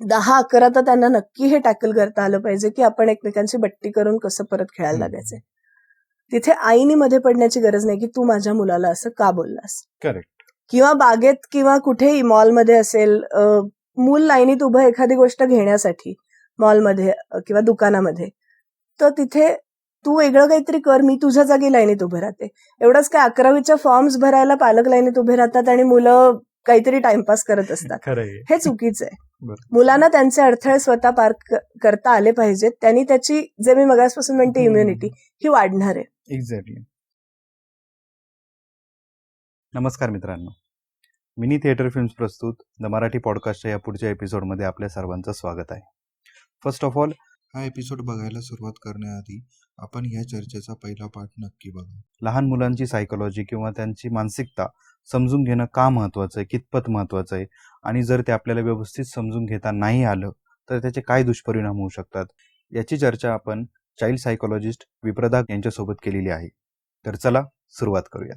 10-11 तर त्यांना नक्की हे टॅकल करता आलं पाहिजे की आपण एकमेकांची बट्टी करून कसं परत खेळायला लागायचंय. तिथे आईनी मध्ये पडण्याची गरज नाही की तू माझ्या मुलाला असं का बोललास. करेक्ट. किंवा बागेत किंवा कुठेही मॉलमध्ये असेल, मूल लाईनीत उभं एखादी गोष्ट घेण्यासाठी मॉलमध्ये किंवा दुकानामध्ये, तर तिथे तू वेगळं काहीतरी कर, मी तुझ्या जागी लाईनीत उभे राहते. एवढंच काय 11वीच्या फॉर्म्स भरायला पालक लाईनीत उभे राहतात आणि मुलं काहीतरी टाइमपास करत असतात. खरंय. हे चुकीचं आहे. मुलांना त्यांचे अडथळे स्वतः पार करता आले पाहिजेत. त्यांनी त्याची, जे मी मगासपासून म्हणते, इम्युनिटी ही वाढणार आहे. एक्झॅक्टली. नमस्कार मित्रांनो, मिनी थिएटर फिल्म्स प्रस्तुत द मराठी पॉडकास्टच्या या पुढच्या एपिसोडमध्ये आपल्या सर्वांचं स्वागत आहे. फर्स्ट ऑफ ऑल, हा एपिसोड बघायला सुरुवात करण्याआधी आपण ह्या चर्चेचा पहिला पार्ट नक्की बघा. लहान मुलांची सायकोलॉजी किंवा त्यांची मानसिकता समजून घेणं का महत्त्वाचं आहे, कितपत महत्त्वाचं आहे, आणि जर ते आपल्याला व्यवस्थित समजून घेता नाही आलं तर त्याचे काय दुष्परिणाम होऊ शकतात, याची चर्चा आपण चाइल्ड सायकोलॉजिस्ट विप्रदा यांच्यासोबत केलेली आहे. तर चला सुरुवात करूया.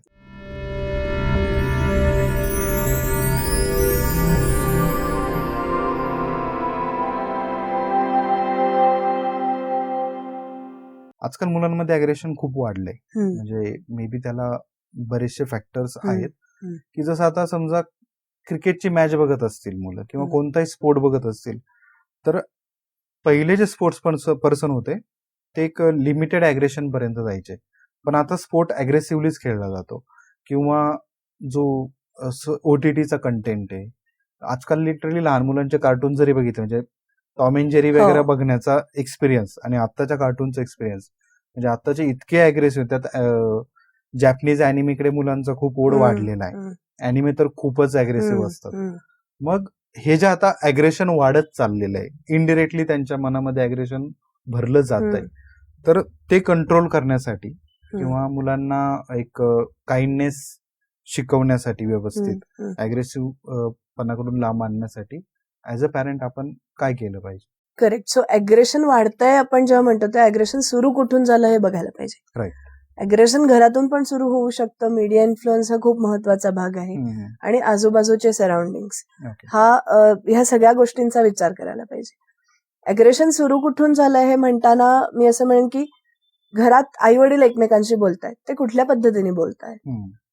आजकाल मुलांमध्ये अग्रेशन खूप वाढलंय. म्हणजे मे बी त्याला बरेचसे फॅक्टर्स आहेत की जसं आता समजा क्रिकेटची मॅच बघत असतील मुलं किंवा कोणताही स्पोर्ट बघत असतील, तर पहिले जे स्पोर्ट्स पर्सन होते ते एक लिमिटेड अग्रेशन पर्यंत जायचे, पण आता स्पोर्ट अग्रेसिव्हलीच खेळला जातो. किंवा जो OTTचा कंटेंट आहे आजकाल, लिटरली लहान मुलांचे कार्टून जरी बघितले, म्हणजे टॉम अँड जेरी वगैरे बघण्याचा एक्सपिरियन्स आणि आत्ताच्या कार्टूनचा एक्सपिरियन्स, म्हणजे आत्ताचे इतके अग्रेसिव्ह, त्यात जॅपनीज अॅनिमेकडे मुलांचा खूप ओढ वाढलेला आहे. अॅनिमे तर खूपच अग्रेसिव्ह असतात. मग हे जे आता अग्रेशन वाढत चाललेलं आहे, इनडिरेक्टली त्यांच्या मनामध्ये अग्रेशन भरलं जात आहे, तर ते कंट्रोल करण्यासाठी किंवा मुलांना एक काइंडनेस शिकवण्यासाठी, व्यवस्थित अग्रेसिव्ह पणाकडून लांब आणण्यासाठी ऍज अ पॅरेंट आपण काय केलं पाहिजे? करेक्ट. सो अग्रेशन वाढतंय आपण जेव्हा म्हणतो ते अग्रेशन सुरू कुठून झालं हे बघायला पाहिजे. राईट. अग्रेशन घरातून पण सुरू होऊ शकतं. मीडिया इन्फ्लुएन्स हा खूप महत्वाचा भाग आहे, आणि आजूबाजूचे सराउंडिंग्स, ह्या सगळ्या गोष्टींचा विचार करायला पाहिजे. अग्रेशन सुरू कुठून झालं हे म्हणताना मी असं म्हणेन की घरात आई वडील एकमेकांशी बोलतायत, ते कुठल्या पद्धतीने बोलतायत,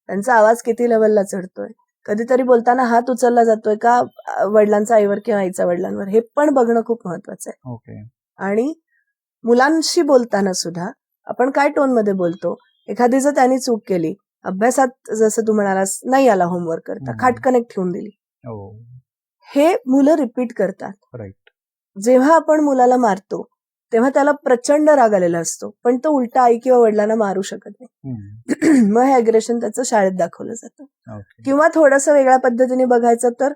त्यांचा आवाज किती लेवलला चढतोय, कधीतरी बोलताना हात उचलला जातोय का वडिलांचा आईवर किंवा आईचा वडिलांवर, हे पण बघणं खूप महत्वाचं आहे. आणि मुलांशी बोलताना सुद्धा आपण काय टोन मध्ये बोलतो. एखादी जर त्यांनी चूक केली, अभ्यासात जसं तू म्हणालास नाही आला होमवर्क करता, खाट कनेक्ट ठेवून दिली, हे मुलं रिपीट करतात. राईट. जेव्हा आपण मुलाला मारतो तेव्हा त्याला प्रचंड राग आलेला असतो, पण तो उलटा आई किंवा वडिलांना मारू शकत नाही. मग हे अग्रेशन त्याचं शाळेत दाखवलं जातं. किंवा थोडंसं वेगळ्या पद्धतीने बघायचं तर,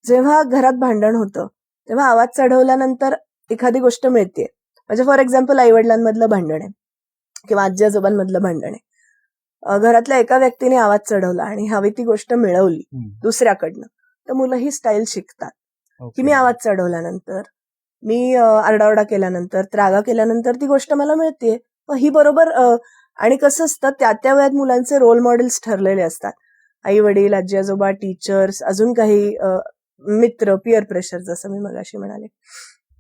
जेव्हा घरात भांडण होतं तेव्हा आवाज चढवल्यानंतर एखादी गोष्ट मिळते. म्हणजे फॉर एक्झाम्पल आई वडिलांमधलं भांडण आहे किंवा आजी आजोबांमधलं भांडण आहे, घरातल्या एका व्यक्तीने आवाज चढवला आणि हवी ती गोष्ट मिळवली दुसऱ्याकडनं, तर मुलं ही स्टाईल शिकतात की मी आवाज चढवल्यानंतर, मी आरडाओरडा केल्यानंतर, त्रागा केल्यानंतर ती गोष्ट मला मिळतेय, ही बरोबर. आणि कसं असतं, त्या वेळात मुलांचे रोल मॉडेल्स ठरलेले असतात. आई वडील, आजी आजोबा, टीचर्स, अजून काही मित्र, पिअर प्रेशर, जसं मी मगाशी म्हणाले.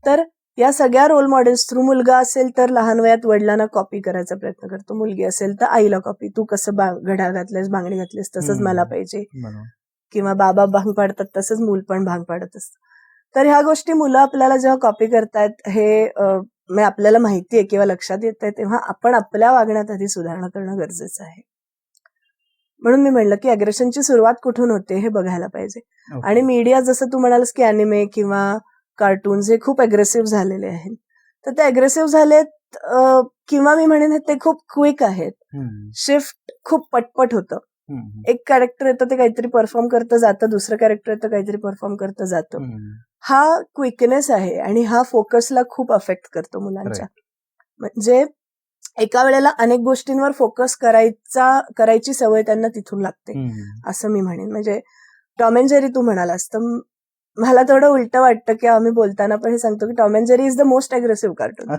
तर या सगळ्या रोल मॉडेल्स थ्रू, मुलगा असेल तर लहान वयात वडिलांना कॉपी करायचा प्रयत्न करतो, मुलगी असेल तर आईला कॉपी, तू कसं घड्याळ घातलेस, बांगडी घातलीस, तसंच मला पाहिजे, किंवा बाबा भांग पाडतात तसंच मूल पण भांग पाडत असतं. तर ह्या गोष्टी मुलं आपल्याला जेव्हा कॉपी करतायत हे आपल्याला माहितीये किंवा लक्षात येत आहे, तेव्हा आपण आपल्या वागण्यात आधी सुधारणा करणं गरजेचं आहे. म्हणून मी म्हणलं की अग्रेशनची सुरुवात कुठून होते हे बघायला पाहिजे. आणि मीडिया, जसं तू म्हणालस की अॅनिमे किंवा कार्टून्स हे खूप अग्रेसिव्ह झालेले आहेत, तर ते अग्रेसिव्ह झालेत, किंवा मी म्हणेन ते खूप क्विक आहेत. शिफ्ट खूप पटपट होतं. एक कॅरेक्टर येतं, ते काहीतरी परफॉर्म करतं जातं, दुसरं कॅरेक्टर येतं, काहीतरी परफॉर्म करतं जातं. हा क्विकनेस आहे आणि हा फोकसला खूप अफेक्ट करतो मुलांच्या. म्हणजे एका वेळेला अनेक गोष्टींवर फोकस करायची सवय त्यांना तिथून लागते, असं मी म्हणेन. म्हणजे टॉम अँड जेरी तू म्हणालास, तर मला थोडं उलटं वाटतं की आम्ही बोलताना पण हे सांगतो की Tom and Jerry is the most aggressive cartoon.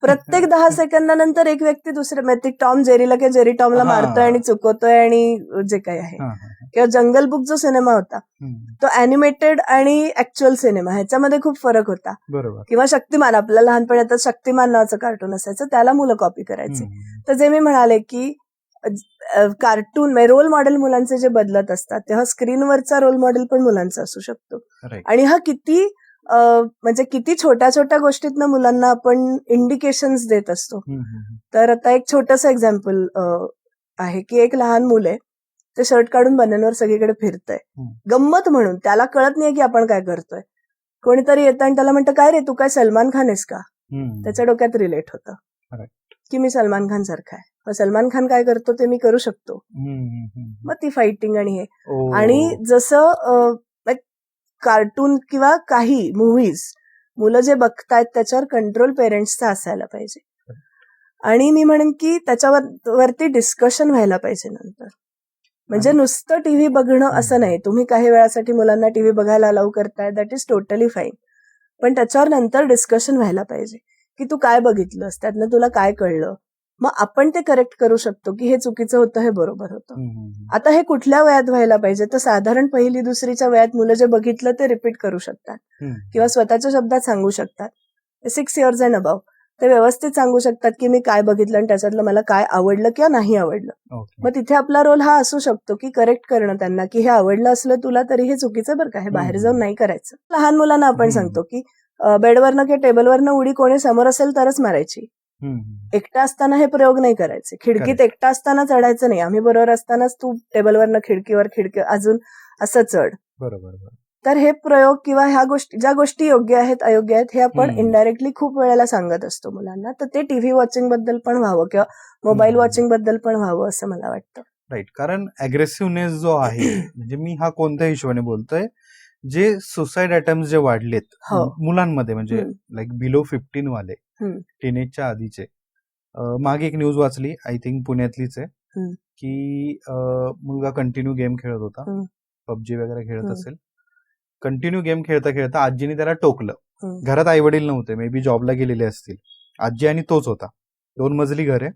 प्रत्येक 10 सेकंदानंतर एक व्यक्ती दुसऱ्या टॉम जेरीला किंवा जेरी टॉमला हा. मारतोय आणि चुकवतोय आणि जे काही आहे. किंवा जंगल बुक जो सिनेमा होता तो अॅनिमेटेड आणि ऍक्च्युअल सिनेमा ह्याच्यामध्ये खूप फरक होता. बरोबर. किंवा शक्तिमान, आपल्याला लहानपणी आता शक्तिमान नावाचं कार्टून असायचं, त्याला मुलं कॉपी करायची. तर जे मी म्हणाले की कार्टून रोल मॉडेल मुलांचे जे बदलत असतात तेव्हा स्क्रीनवरचा रोल मॉडेल पण मुलांचा असू शकतो. Right. आणि हा किती म्हणजे किती छोट्या छोट्या गोष्टीतनं मुलांना आपण इंडिकेशन्स देत असतो. तर आता एक छोटंसं एक्झाम्पल आहे की एक लहान मुलं आहे, ते शर्ट काढून बन्यांवर सगळीकडे फिरतंय गंमत म्हणून, त्याला कळत नाही की आपण काय करतोय. कोणीतरी येतं आणि त्याला म्हणतं, काय रे तू काय सलमान खान आहेस का? त्याच्या डोक्यात रिलेट होतं की मी सलमान खान सारखा आहे, मग सलमान खान काय करतो ते मी करू शकतो. मग ती फायटिंग आणि हे. आणि जसं कार्टून किंवा काही मूव्हीज मुलं जे बघतायत त्याच्यावर कंट्रोल पेरेंट्सचा असायला पाहिजे. आणि मी म्हणेन की त्याच्यावरती डिस्कशन व्हायला पाहिजे नंतर. म्हणजे नुसतं टीव्ही बघणं असं नाही. तुम्ही काही वेळासाठी मुलांना टीव्ही बघायला अलाउ करताय, दॅट इज टोटली फाईन. पण त्याच्यावर नंतर डिस्कशन व्हायला पाहिजे की तू काय बघितलंस, त्यातनं तुला काय कळलं, मग आपण ते करेक्ट करू शकतो की हे चुकीचं होतं, हे बरोबर होतं. आता हे कुठल्या वयात व्हायला पाहिजे, तर साधारण 1ली-2रीच्या वयात मुलं जे बघितलं ते रिपीट करू शकतात किंवा स्वतःच्या शब्दात सांगू शकतात. 6 years अँड अबाव ते व्यवस्थित सांगू शकतात की मी काय बघितलं आणि त्याच्यातलं मला काय आवडलं किंवा नाही आवडलं. मग तिथे आपला रोल हा असू शकतो की करेक्ट करणं त्यांना की हे आवडलं असलं तुला तरी हे चुकीचं बरं का, हे बाहेर जाऊन नाही करायचं. लहान मुलांना आपण सांगतो की बेडवरनं किंवा टेबलवरनं उडी कोणी समोर असेल तरच मारायची, एकटा असताना हे प्रयोग नाही करायचे. खिडकीत एकटा असताना चढायचं नाही, आम्ही बरोबर असतानाच तू टेबलवरनं खिडकीवर अजून असं चढ. बरोबर. तर हे प्रयोग किंवा ह्या गोष्टी, ज्या गोष्टी योग्य आहेत अयोग्य आहेत हे आपण इनडायरेक्टली खूप वेळेला सांगत असतो मुलांना. तर ते टीव्ही वॉचिंग बद्दल पण व्हावं किंवा मोबाईल वॉचिंग बद्दल पण व्हावं असं मला वाटतं. राईट. कारण अग्रेसिव्हनेस जो आहे, म्हणजे मी हा कोणत्या हिशोबाने बोलतोय, जे सुसाईड अटेम्प्ट जे वाढलेत मुलांमध्ये, म्हणजे लाईक बिलो 15 वाले, टीनेजच्या आधीचे. मागे एक न्यूज वाचली, आय थिंक पुण्यातलीच आहे, की मुलगा कंटिन्यू गेम खेळत होता, पबजी वगैरे खेळत असेल, कंटिन्यू गेम खेळता खेळता आजीने त्याला टोकलं. घरात आई वडील नव्हते, मे बी जॉबला गेलेले असतील, आजी आणि तोच होता. 2 मजली घर आहे.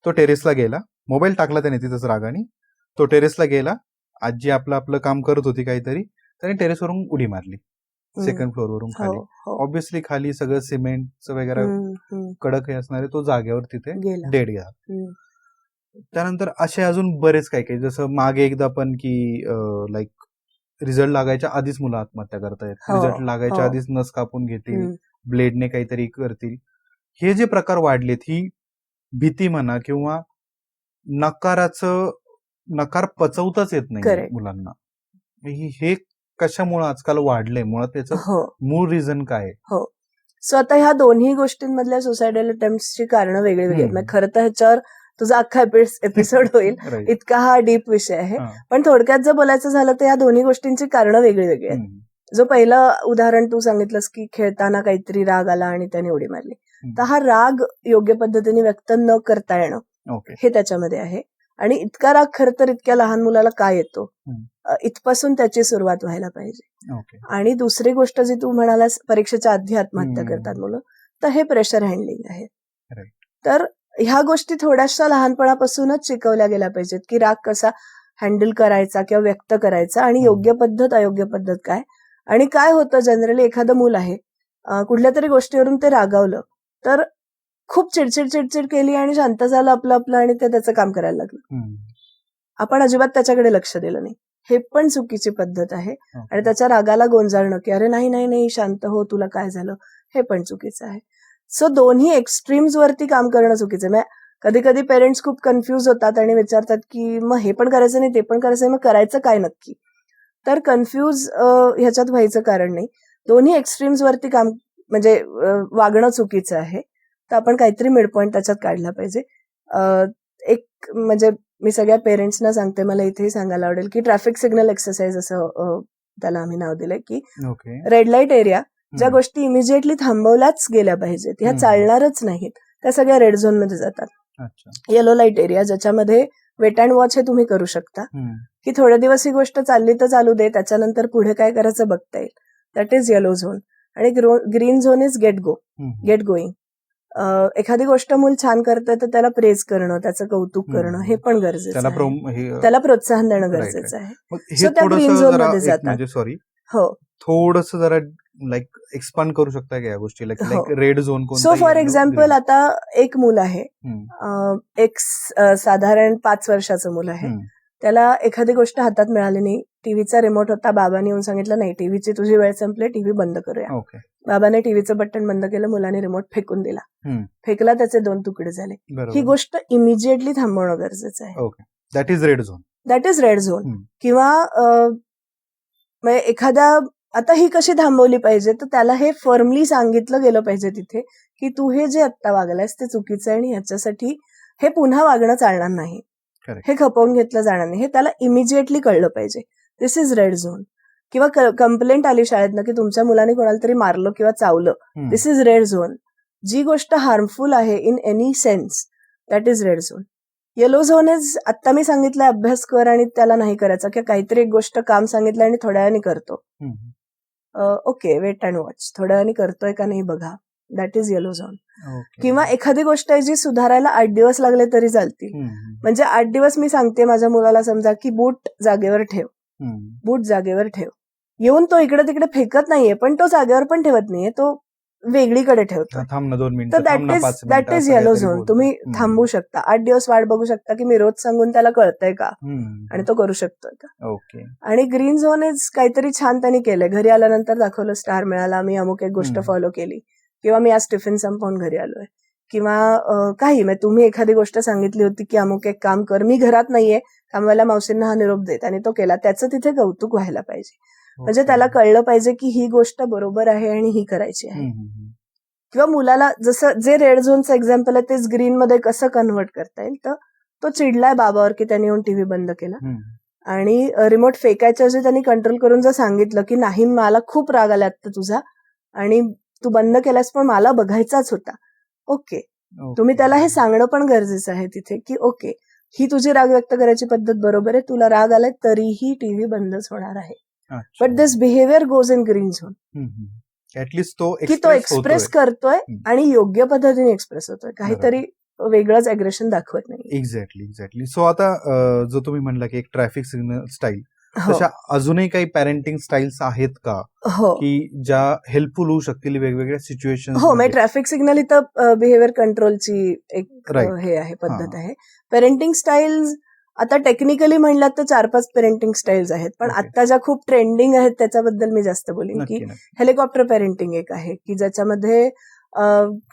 तो टेरेसला गेला, मोबाईल टाकला त्याने तिथंच रागाने, तो टेरेसला गेला, आजी आपलं काम करत होती काहीतरी, त्याने टेरेसवरून उडी मारली, 2nd फ्लोअरवरून खाली. ऑब्व्हियसली खाली सगळं सिमेंटचं वगैरे कडक हे असणारे, तो जागेवर तिथे डेड गेला. त्यानंतर असे अजून बरेच काही, जसं मागे एकदा पण की लाईक रिझल्ट लागायच्या आधीच मुलं आत्महत्या करतायत, रिझल्ट लागायच्या आधीच नस कापून घेतील, ब्लेडने काहीतरी करतील. हे जे प्रकार वाढलेत, ही भीती म्हणा किंवा नकार पचवताच येत नाही मुलांना, हे कशामुळे आजकाल वाढलंय, मुळात त्याचं मूळ रिझन काय? सो आता ह्या दोन्ही गोष्टींमधल्या सुसायडल अटेम्प्टची कारणं वेगळी वेगळी आहेत. खरं तर ह्याच्यावर तुझा अख्खा एपिसोड होईल, इतका हा डीप विषय आहे. पण थोडक्यात जर बोलायचं झालं तर या दोन्ही गोष्टींची कारणं वेगळी वेगळी आहेत. जो पहिलं उदाहरण तू सांगितलंस की खेळताना काहीतरी राग आला आणि त्याने उडी मारली, तर हा राग योग्य पद्धतीने व्यक्त न करता येणं हे त्याच्यामध्ये आहे. आणि इतका राग खरं तर इतक्या लहान मुलाला का येतो, इथपासून त्याची सुरुवात व्हायला पाहिजे. आणि दुसरी गोष्ट जी तू म्हणालास, परीक्षेच्या आधी आत्महत्या करतात मुलं, तर हे प्रेशर हँडलिंग आहे. तर ह्या गोष्टी थोड्याशा लहानपणापासूनच शिकवल्या गेल्या पाहिजेत की राग कसा हँडल करायचा किंवा व्यक्त करायचा, आणि योग्य पद्धत अयोग्य पद्धत काय. आणि काय होतं, जनरली एखादं मूल आहे, कुठल्या तरी गोष्टीवरून ते रागावलं तर खूप चिडचिड केली आणि शांत झालं आपलं आणि ते त्याचं काम करायला लागलं. आपण अजिबात त्याच्याकडे लक्ष दिलं नाही, हे पण चुकीची पद्धत आहे. आणि त्याच्या रागाला गोंजाळणं की अरे नाही शांत हो, तुला काय झालं, हे पण चुकीचं आहे. सो दोन्ही एक्स्ट्रीम्स वरती काम करणं चुकीचं आहे. कधी कधी पेरेंट्स खूप कन्फ्यूज होतात आणि विचारतात की मग हे पण करायचं नाही, ते पण करायचं, मग करायचं काय नक्की. तर कन्फ्यूज ह्याच्यात व्हायचं कारण नाही. दोन्ही एक्स्ट्रीम्स वरती काम म्हणजे वागणं चुकीचं आहे. तर आपण काहीतरी मिड पॉईंट त्याच्यात काढला पाहिजे. एक म्हणजे मी सगळ्या पेरेंट्सना सांगते, मला इथेही सांगायला आवडेल की ट्रॅफिक सिग्नल एक्सरसाइज असं त्याला आम्ही नाव दिलंय, की रेड लाईट एरिया ज्या गोष्टी इमिजिएटली थांबवल्याच गेल्या पाहिजेत, ह्या चालणारच नाहीत, त्या सगळ्या रेड झोन मध्ये जातात. येलो लाईट एरिया ज्याच्यामध्ये वेट अँड वॉच हे तुम्ही करू शकता, की थोडे दिवस ही गोष्ट चालली तर चालू दे, त्याच्यानंतर पुढे काय करायचं बघता येईल, दॅट इज येलो झोन. आणि green zone is get going. एखादी गोष्ट मूल छान करतं तर त्याला प्रेज करणं, त्याचं कौतुक करणं हे पण गरजेचं आहे. त्याला प्रोत्साहन देणं गरजेचं आहे. सो त्या ग्रीन झोन मध्ये जातात. म्हणजे सॉरी, हो, थोडस जरा लाईक एक्सपांड करू शकता का या गोष्टी, like red zone? So for example आता एक मूल आहे, एक साधारण 5 वर्षाचं मूल आहे, त्याला एखादी गोष्ट हातात मिळाली नाही, टीव्हीचा रिमोट होता, बाबांनी येऊन सांगितलं नाही टीव्हीची तुझी वेळ संपली, टीव्ही बंद करूया. बाबाने टीव्हीचं बटन बंद केलं, मुलाने रिमोट फेकून दिला, फेकला, त्याचे 2 तुकडे झाले. ही गोष्ट इमिजिएटली थांबवणं गरजेचं आहे. That is red zone. That is red zone. किंवा एखाद्या, आता ही कशी थांबवली पाहिजे, तर त्याला हे फर्मली सांगितलं गेलं पाहिजे तिथे की तू हे जे आत्ता वागलायस ते चुकीचं आहे आणि ह्याच्यासाठी हे पुन्हा वागणं चालणार नाही, हे खपवून घेतलं जाणार नाही, हे त्याला इमिजिएटली कळलं पाहिजे. दिस इज रेड झोन. किंवा कंप्लेंट आली शाळेतनं की तुमच्या मुलाने कोणाला तरी मारलं किंवा चावलं, दिस इज रेड झोन. जी गोष्ट हार्मफुल आहे in any sense, that is red zone. Yellow zone is आत्ता मी सांगितलं अभ्यास कर आणि त्याला नाही करायचा, किंवा काहीतरी एक गोष्ट काम सांगितलं आणि थोड्या वेळाने करतो, ओके वेट अँड वॉच, थोड्या वेळाने करतोय का नाही बघा, दॅट इज येलो झोन. किंवा एखादी गोष्ट आहे जी सुधारायला 8 दिवस लागले तरी चालतील. म्हणजे 8 दिवस मी सांगते माझ्या मुलाला, समजा की बूट जागेवर ठेव, बूट जागेवर ठेव, येऊन तो इकडे तिकडे फेकत नाहीये, पण तो जागेवर पण ठेवत नाहीये, तो वेगळीकडे ठेवतो, तर दॅट इज येलो झोन. तुम्ही थांबू शकता, 8 दिवस वाट बघू शकता की मी रोज सांगून त्याला कळतंय का आणि तो करू शकतोय का. आणि ग्रीन झोन इज काहीतरी छान त्यांनी केलंय, घरी आल्यानंतर दाखवलं स्टार मिळाला, मी अमुक एक गोष्ट फॉलो केली, किंवा मी आज टिफिन संपवून घरी आलोय, किंवा काही तुम्ही एखादी गोष्ट सांगितली होती की अमुक एक काम कर, मी घरात नाहीये, कामवाल्या मावशींना हा निरोप देत, आणि तो केला, त्याचं तिथे कौतुक व्हायला पाहिजे. म्हणजे त्याला कळलं पाहिजे की ही गोष्ट बरोबर आहे आणि ही करायची आहे. किंवा मुलाला जसं जे रेड झोनचं एक्झाम्पल आहे तेच ग्रीन मध्ये कसं कन्व्हर्ट करता येईल, तर तो चिडलाय बाबावर की त्यांनी येऊन टीव्ही बंद केला आणि रिमोट फेकायच्या ऐवजी त्यांनी कंट्रोल करून जर सांगितलं की नाही, मला खूप राग आला आता तुझा आणि तू बंद केलास, पण मला बघायचाच होता, ओके. तुम्ही त्याला हे सांगणं पण गरजेचं आहे तिथे की ओके, ही तुझी राग व्यक्त करायची पद्धत बरोबर आहे, तुला राग आलाय तरीही टीव्ही बंदच होणार आहे. But this behaviour goes in green zone. At least तो एक्सप्रेस करतोय आणि योग्य पद्धतीने एक्सप्रेस होतोय, काहीतरी वेगळंच अग्रेशन दाखवत नाही. एक्झॅक्टली. सो आता जो तुम्ही म्हणला की एक ट्रॅफिक सिग्नल स्टाईल, तशा अजूनही काही पॅरेंटिंग स्टाईल्स आहेत का की ज्या हेल्पफुल होऊ शकतील वेगवेगळ्या सिच्युएशन? हो, म्हणजे ट्रॅफिक सिग्नल इथं बिहेवियर कंट्रोलची एक हे आहे, पद्धत आहे. पेरेंटिंग स्टाईल्स आता टेक्निकली म्हणलात तर 4-5 पेरेंटिंग स्टाईल्स आहेत, पण आता ज्या खूप ट्रेंडिंग आहेत त्याच्याबद्दल मी जास्त बोलीन. की हेलिकॉप्टर पेरेंटिंग एक आहे की ज्याच्यामध्ये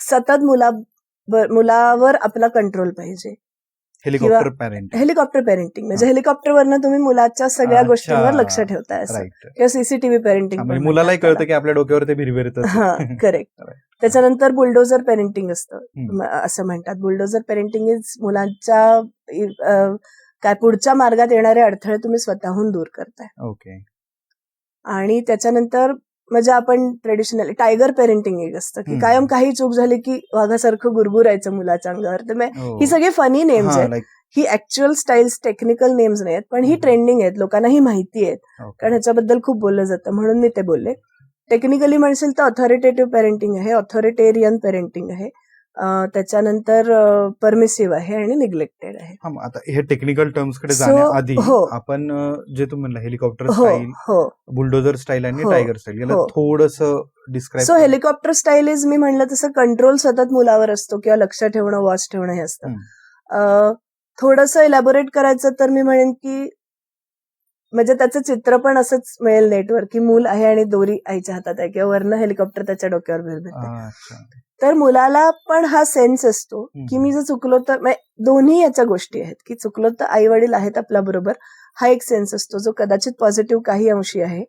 सतत मुलावर आपला कंट्रोल पाहिजे. हेलिकॉप्टर पेरेंटिंग म्हणजे हेलिकॉप्टरवरनं तुम्ही मुलाच्या सगळ्या गोष्टींवर लक्ष ठेवताय असं. किंवा सीसीटीव्ही पेरेंटिंग, मुलालाही कळतं की आपल्या डोक्यावर ते भिरभिरतं. हा, करेक्ट. त्याच्यानंतर बुलडोझर पेरेंटिंग असतं असं म्हणतात. बुलडोझर पेरेंटिंग इज मुलांच्या काय पुढच्या मार्गात येणारे अडथळे तुम्ही स्वतःहून दूर करताय. ओके. आणि त्याच्यानंतर म्हणजे आपण ट्रेडिशनली टायगर पेरेंटिंग एक असतं की कायम काही चूक झाली की वाघासारखं गुरगुरायचं मुलाच्या अंगावर. तर ही सगळी फनी नेम्स आहेत, ही ऍक्च्युअल स्टाईल्स टेक्निकल नेम्स नाहीत, पण ही ट्रेंडिंग आहेत, लोकांना ही माहिती आहेत, कारण ह्याच्याबद्दल खूप बोललं जातं म्हणून मी ते बोलले. टेक्निकली म्हणशील तर ऑथॉरिटेटिव्ह पेरेंटिंग आहे, ऑथॉरिटेरियन पेरेंटिंग आहे, त्याच्यानंतर परमिसिव्ह आहे आणि निग्लेक्टेड आहे. आता हे टेक्निकल टर्म्स कडे जाण्याआधी आपण जे तुम्ही म्हणला हेलिकॉप्टर स्टाईल, बुलडोझर स्टाईल आणि टायगर स्टाईल, याला थोडंसं describe. So helicopter style is, मी म्हणलं तसं कंट्रोल सतत मुलावर असतो किंवा लक्ष ठेवणं, वॉच ठेवणं हे असतं. थोडंसं इलॅबोरेट करायचं तर मी म्हणेन की म्हणजे त्याचं चित्र पण असंच मिळेल नेटवर की मूल आहे आणि दोरी आईच्या हातात आहे किंवा वरनं हेलिकॉप्टर त्याच्या डोक्यावर भिरभिरते. तर मुलाला पण हा सेन्स असतो की मी जर चुकलो तर, दोन्ही याच्या गोष्टी आहेत की चुकलो तर आई वडील आहेत आपल्या बरोबर, हा एक सेन्स असतो जो कदाचित पॉझिटिव्ह काही अंशी आहे,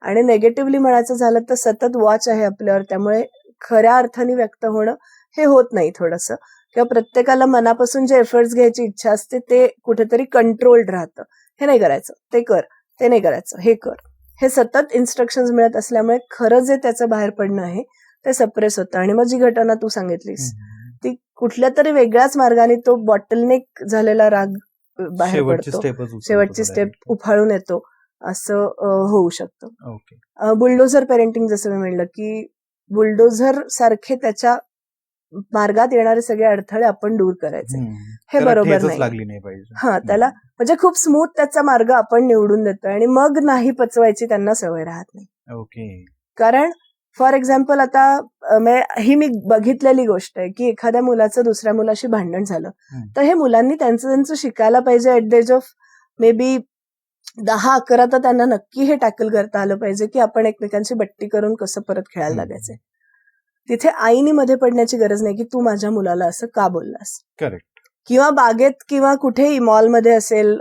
आणि नेगेटिव्हली म्हणायचं झालं तर सतत वॉच आहे आपल्यावर, त्यामुळे खऱ्या अर्थाने व्यक्त होणं हे होत नाही थोडंसं. किंवा प्रत्येकाला मनापासून जे एफर्ट्स घ्यायची इच्छा असते ते कुठेतरी कंट्रोल्ड राहतं. हे नाही करायचं, ते कर, ते नाही करायचं, हे कर, हे सतत इन्स्ट्रक्शन्स मिळत असल्यामुळे खरं जे त्याचं बाहेर पडणं आहे ते सप्रेस होतं. आणि मग जी घटना तू सांगितलीस ती कुठल्या तरी वेगळ्याच मार्गाने तो बॉटलनेक झालेला राग बाहेर पडतो, शेवटची स्टेप उफाळून येतो, असं होऊ शकतं. बुलडोझर पेरेंटिंग जसं मी म्हणलं की बुलडोझर सारखे त्याच्या मार्गात येणारे सगळे अडथळे आपण दूर करायचे. हे त्याला बरोबर ठेचच नाही. लागली नाही पाहिजे. हा, त्याला म्हणजे खूप स्मूथ त्याचा मार्ग आपण निवडून देतोय आणि मग नाही पचवायची त्यांना सवय राहत नाही. ओके. कारण फॉर एक्झाम्पल आता ही मी बघितलेली गोष्ट आहे की एखाद्या मुलाचं दुसऱ्या मुलाशी भांडण झालं तर हे मुलांनी त्यांचं शिकायला पाहिजे. At the age of maybe 10-11 तर त्यांना नक्की हे टॅकल करता आलं पाहिजे की आपण एकमेकांची बट्टी करून कसं परत खेळायला लागायचे. तिथे आईनी मध्ये पडण्याची गरज नाही की तू माझ्या मुलाला असं का बोललास. करेक्ट. किंवा बागेत किंवा कुठेही मॉलमध्ये असेल,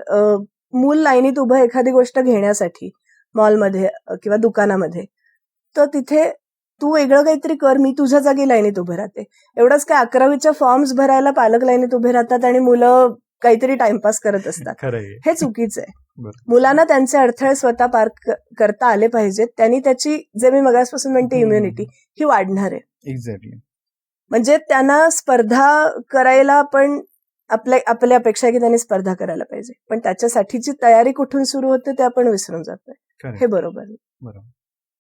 मूल लाईनीत उभं एखादी गोष्ट घेण्यासाठी मॉलमध्ये किंवा दुकानामध्ये, तर तिथे तू वेगळं काहीतरी कर, मी तुझ्या जागी लाईनीत उभे राहते. एवढंच काय 11वीच्या फॉर्म्स भरायला पालक लाईनीत उभे राहतात आणि मुलं काहीतरी टाइमपास करत असतात. हे चुकीचं आहे. मुलांना त्यांचे अडथळे स्वतः पार करता आले पाहिजेत. त्यांनी त्याची, जे मी मगासपासून म्हणते, इम्युनिटी ही वाढणार आहे. एक्झॅक्टली. म्हणजे त्यांना स्पर्धा करायला आपण आपली अपेक्षा आहे की त्यांनी स्पर्धा करायला पाहिजे, पण त्याच्यासाठीची तयारी कुठून सुरू होते ते आपण विसरून जातोय. हे बरोबर नाही. बरोबर.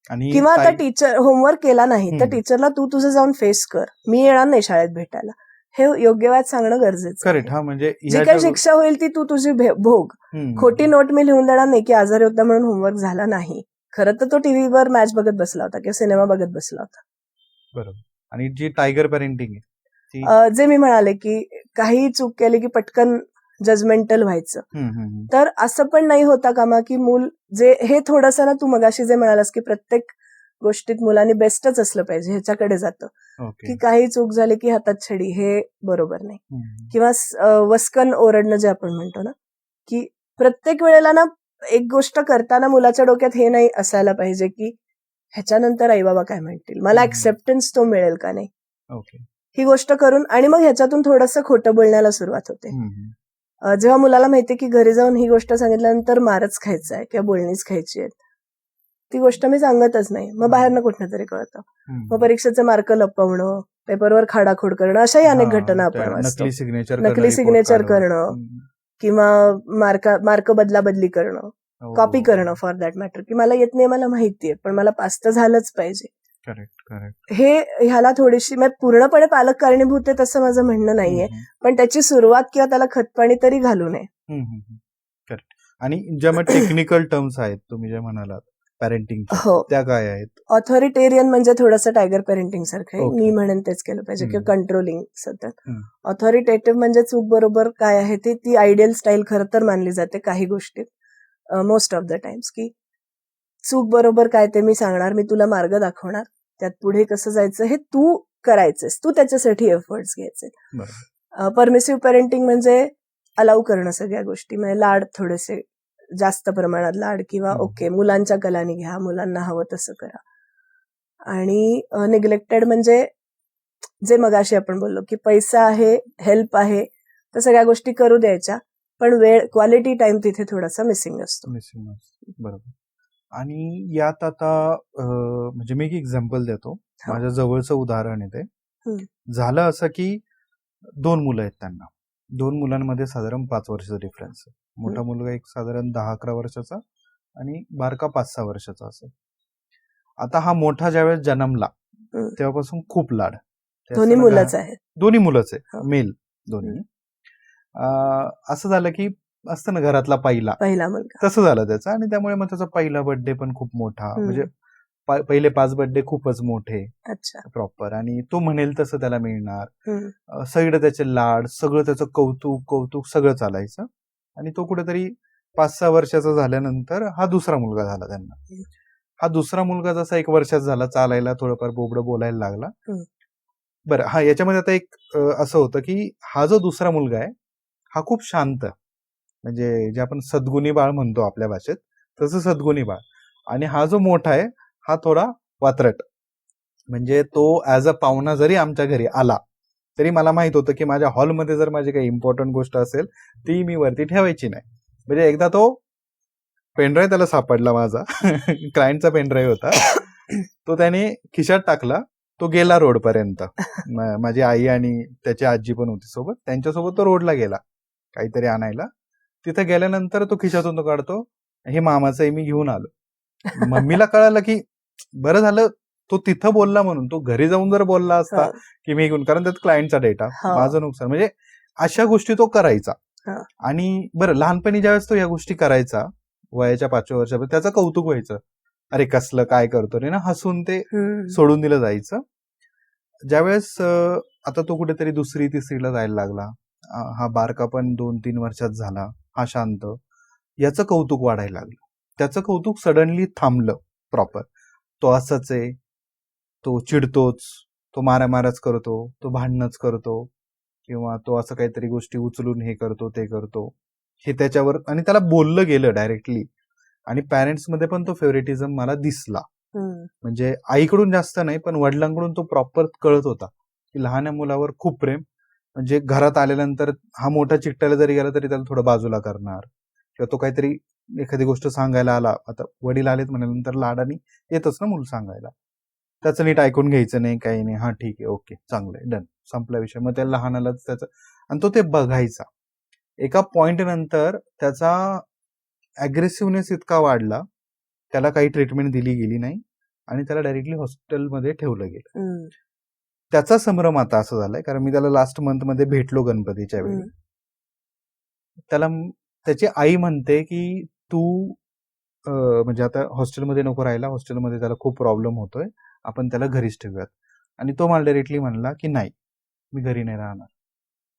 आणि किंवा आता टीचर होमवर्क केला नाही तर टीचरला तू तुझं जाऊन फेस कर, मी येणार नाही शाळेत भेटायला, हे योग्य वेळात सांगणं गरजेचं आहे. करेक्ट. हा, म्हणजे जी काही शिक्षा होईल ती तू तुझी भोग. खोटी नोट मी लिहून देणार नाही की आजारी होता म्हणून होमवर्क झाला नाही. खरं तर तो टीव्हीवर मॅच बघत बसला होता किंवा सिनेमा बघत बसला होता. बरोबर. आणि जी टायगर पेरेंटिंग आहे, जे मी म्हणाले की काही चूक केली की पटकन जजमेंटल व्हायचं, तर असं पण नाही होता कामा की मूल जे हे थोडंसं ना, तू मगाशी जे म्हणालास की प्रत्येक गोष्टीत मुलांनी बेस्टच असलं पाहिजे ह्याच्याकडे जातं की काही चूक झाली की हातात छडी, हे बरोबर नाही. किंवा वस्कन ओरडणं जे आपण म्हणतो ना, की प्रत्येक वेळेला ना एक गोष्ट करताना मुलाच्या डोक्यात हे नाही असायला पाहिजे की ह्याच्यानंतर आई बाबा काय म्हणतील, मला ऍक्सेप्टन्स तो मिळेल का नाही. ही गोष्ट करून आणि मग ह्याच्यातून थोडंसं खोटं बोलण्याला सुरुवात होते. जेव्हा मुलाला माहितीये की घरी जाऊन ही गोष्ट सांगितल्यानंतर मारच खायचा आहे किंवा बोलणीच खायची आहे, ती गोष्ट मी सांगतच नाही. मग बाहेरनं कुठनं तरी कळतं. मग परीक्षेचे मार्क लपवणं, पेपरवर खाडाखोड करणं, अशाही अनेक घटना आपण वाचतो. नकली सिग्नेचर करणं किंवा मार्क बदला बदली करणं, कॉपी करणं फॉर दॅट मॅटर, की मला येत नाही, मला माहितीये, पण मला पास तर झालंच पाहिजे. हे ह्याला थोडीशी पूर्णपणे पालक कारणीभूत आहे तसं माझं म्हणणं नाहीये, पण त्याची सुरुवात किंवा त्याला खतपाणी तरी घालू नये. करेक्ट. आणि ज्या मग टेक्निकल टर्म्स आहेत तुम्ही जे म्हणालात पॅरेंटिंग, त्या काय आहेत? ऑथॉरिटेरियन म्हणजे थोडंसं टायगर पेरेंटिंग सारखं आहे. मी म्हणेन तेच केलं पाहिजे किंवा कंट्रोलिंग सतत. ऑथॉरिटेटिव्ह म्हणजे चूक बरोबर काय आहे ती आयडियल स्टाईल खरं तर मानली जाते काही गोष्टीत, मोस्ट ऑफ द टाइम्स, की चूक बरोबर काय ते मी सांगणार, मी तुला मार्ग दाखवणार, त्यात पुढे कसं जायचं हे तू करायचंस, तू त्याच्यासाठी एफर्ट्स घ्यायचे. परमिसिव्ह पेरेंटिंग म्हणजे अलाउ करणं सगळ्या गोष्टी, म्हणजे लाड, थोडेसे जास्त प्रमाणात लाड, किंवा ओके मुलांच्या कलानी घ्या, मुलांना हवं तसं करा. आणि निग्लेक्टेड म्हणजे जे मगाशी आपण बोललो की पैसा आहे, हेल्प आहे, तर सगळ्या गोष्टी करू द्यायच्या, पण वेळ, क्वालिटी टाइम तिथे थोडासा मिसिंग असतो. बरोबर. आणि यात आता म्हणजे मी एक एक्झाम्पल देतो, माझ्या जवळचं उदाहरण आहे ते. झालं असं की 2 मुलं आहेत, त्यांना 2 मुलांमध्ये साधारण 5 वर्षाचा डिफरन्स आहे. मोठा मुलगा एक साधारण 10-11 वर्षाचा आणि बारका 5-6 वर्षाचा असेल. आता हा मोठा ज्यावेळेस जन्मला तेव्हापासून खूप लाड, दोन्ही मुलंच आहेत, दोन्ही मुलंच आहे, मेल दोन्ही. असं झालं की असतं ना घरातला पहिला मुलगा, तसं झालं त्याचं. आणि त्यामुळे मग त्याचा पहिला बर्थडे पण खूप मोठा, म्हणजे पहिले 5 बर्थडे खूपच मोठे प्रॉपर, आणि तो म्हणेल तसं त्याला मिळणार, सगळं त्याचे लाड, सगळं त्याचं कौतुक सगळं चालायचं. आणि तो कुठेतरी 5-6 वर्षाचा झाल्यानंतर हा दुसरा मुलगा झाला त्यांना. हा दुसरा मुलगा जसा 1 वर्षाचा झाला, चालायला थोडंफार बोबडं बोलायला लागला. बरं, हा याच्यामध्ये आता एक असं होतं की हा जो दुसरा मुलगा आहे हा खूप शांत, म्हणजे जे आपण सद्गुणी बाळ म्हणतो आपल्या भाषेत, तसं सद्गुणी बाळ. आणि हा जो मोठा आहे हा थोडा वात्रट, म्हणजे तो ऍज अ पाहुणा जरी आमच्या घरी आला तरी मला माहित होतं की माझ्या हॉलमध्ये जर माझी काही इम्पॉर्टंट गोष्ट असेल ती मी वरती ठेवायची नाही. म्हणजे एकदा तो पेनड्राईव्ह त्याला सापडला, माझा क्लायंटचा पेनड्राईव्ह होता, तो त्याने खिशात टाकला, तो गेला रोडपर्यंत. माझी आई आणि त्याची आजी पण होती सोबत, त्यांच्यासोबत तो रोडला गेला काहीतरी आणायला. तिथे गेल्यानंतर तो खिशातून तो काढतो, हे मामाचं आहे, मी घेऊन आलो. मम्मीला कळालं की बरं झालं तो तिथं बोलला म्हणून, तो घरी जाऊन जर बोलला असता हा. की मी घेऊन, कारण त्यात क्लायंटचा डेटा, हा. माझं नुकसान, म्हणजे अशा गोष्टी तो करायचा. हा. आणि बरं, लहानपणी ज्यावेळेस तो या गोष्टी करायचा वयाच्या 5व्या वर्षापर्यंत, त्याचं कौतुक व्हायचं, अरे कसलं काय करतो रे ना, हसून ते सोडून दिलं जायचं. ज्यावेळेस आता तो कुठेतरी 2री 3रीला जायला लागला, हा बारका पण 2-3 वर्षात झाला, हा शांत, याचं कौतुक वाढायला लागलं. त्याचं कौतुक सडनली थांबलं प्रॉपर. तो असंच आहे, तो चिडतोच, तो मारामारच करतो, तो भांडणच करतो, किंवा तो असं काहीतरी गोष्टी उचलून हे करतो ते करतो, हे त्याच्यावर, आणि त्याला बोललं गेलं डायरेक्टली. आणि पॅरेंट्समध्ये पण तो फेवरेटिझम मला दिसला. म्हणजे आईकडून जास्त नाही, पण वडिलांकडून तो प्रॉपर कळत होता की लहान मुलावर खूप प्रेम. म्हणजे घरात आल्यानंतर हा मोठा चिकटायला जरी गेला तरी त्याला थोडं बाजूला करणार, किंवा तो काहीतरी एखादी गोष्ट सांगायला आला, आता वडील आलेत म्हणाल्यानंतर लाडाने येतच ना मूल सांगायला, त्याचं नीट ऐकून घ्यायचं नाही, काही नाही, हा ठीक आहे, ओके, चांगलंय, डन, संपला विषय. मग त्या लहानालाच त्याचं, आणि तो ते बघायचा. एका पॉइंट नंतर त्याचा अग्रेसिव्हनेस इतका वाढला, त्याला काही ट्रीटमेंट दिली गेली नाही आणि त्याला डायरेक्टली हॉस्पिटलमध्ये ठेवलं गेलं. त्याचा संभ्रम आता असं झालाय, कारण मी त्याला लास्ट मंथमध्ये भेटलो गणपतीच्या वेळी. त्याला त्याची आई म्हणते की तू म्हणजे आता हॉस्टेलमध्ये नको राहायला, हॉस्टेलमध्ये त्याला खूप प्रॉब्लेम होतोय, आपण त्याला घरीच ठेवूयात. आणि तो मला डायरेक्टली म्हणला की नाही, मी घरी नाही राहणार,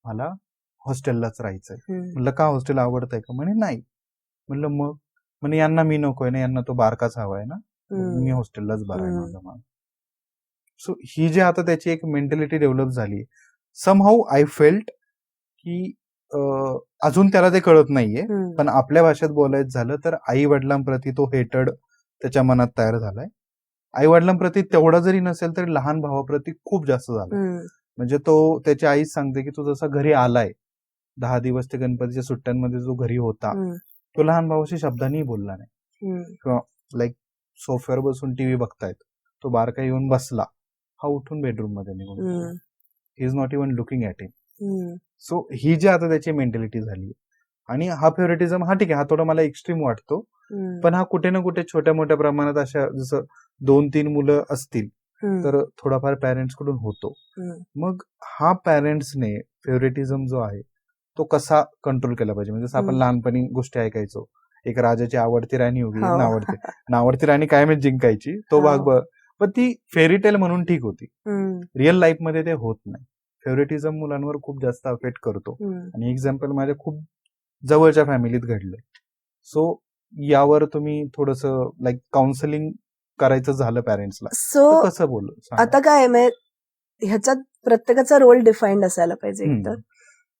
मला हॉस्टेललाच राहायचंय. म्हणलं का, हॉस्टेल आवडतंय का? म्हणे नाही. म्हणलं मग? म्हणे यांना मी नकोय ना, यांना तो बारकाच हवाय ना, मी हॉस्टेललाच बरा आहे माझा मान. सो ही जी आता त्याची एक मेंटॅलिटी डेव्हलप झाली, समहाऊ आय फेल्ट की अजून त्याला ते कळत नाहीये, पण आपल्या भाषेत बोलायचं झालं तर आई वडिलांप्रती तो हेटड त्याच्या मनात तयार झालाय. आई वडिलांप्रती तेवढा जरी नसेल तरी लहान भावाप्रती खूप जास्त झालाय. म्हणजे तो, त्याची आईच सांगते की तो जसा घरी आलाय 10 दिवस ते गणपतीच्या सुट्ट्यांमध्ये जो घरी होता, तो लहान भावाशी शब्दांनी बोलला नाही. किंवा लाईक सोफ्यावर बसून टीव्ही बघतायत, तो बारका येऊन बसला, हा उठून बेडरूम मध्ये निघून, he is not even looking at him. So ही जी आता त्याची मेंटॅलिटी झाली, आणि हा फेवरेटिझम, हा ठीक आहे, हा थोडा मला एक्स्ट्रीम वाटतो, पण हा कुठे ना कुठे छोट्या मोठ्या प्रमाणात अशा जसं 2-3 मुलं असतील तर थोडाफार पॅरेंट्स कडून होतो. मग हा पॅरेंट्सने फेवरेटिझम जो आहे तो कसा कंट्रोल केला पाहिजे? म्हणजे जसं आपण लहानपणी गोष्टी ऐकायचो, एक राजाची आवडती राणी होती, नावडती राणी कायमच जिंकायची, तो भाग, पण ती फेरीटेल म्हणून ठीक होती. रिअल लाईफ मध्ये ते होत नाही. फेवरेटिझम मुलांवर खूप जास्त अफेक्ट करतो, आणि एक्झाम्पल माझ्या खूप जवळच्या फॅमिलीत घडलंय. सो यावर तुम्ही थोडस लाईक काउन्सिलिंग करायचं झालं पॅरेंट्सला, सो कसं बोलू? आता काय ह्याच्यात प्रत्येकाचा रोल डिफाईन्ड असायला पाहिजे. एकतर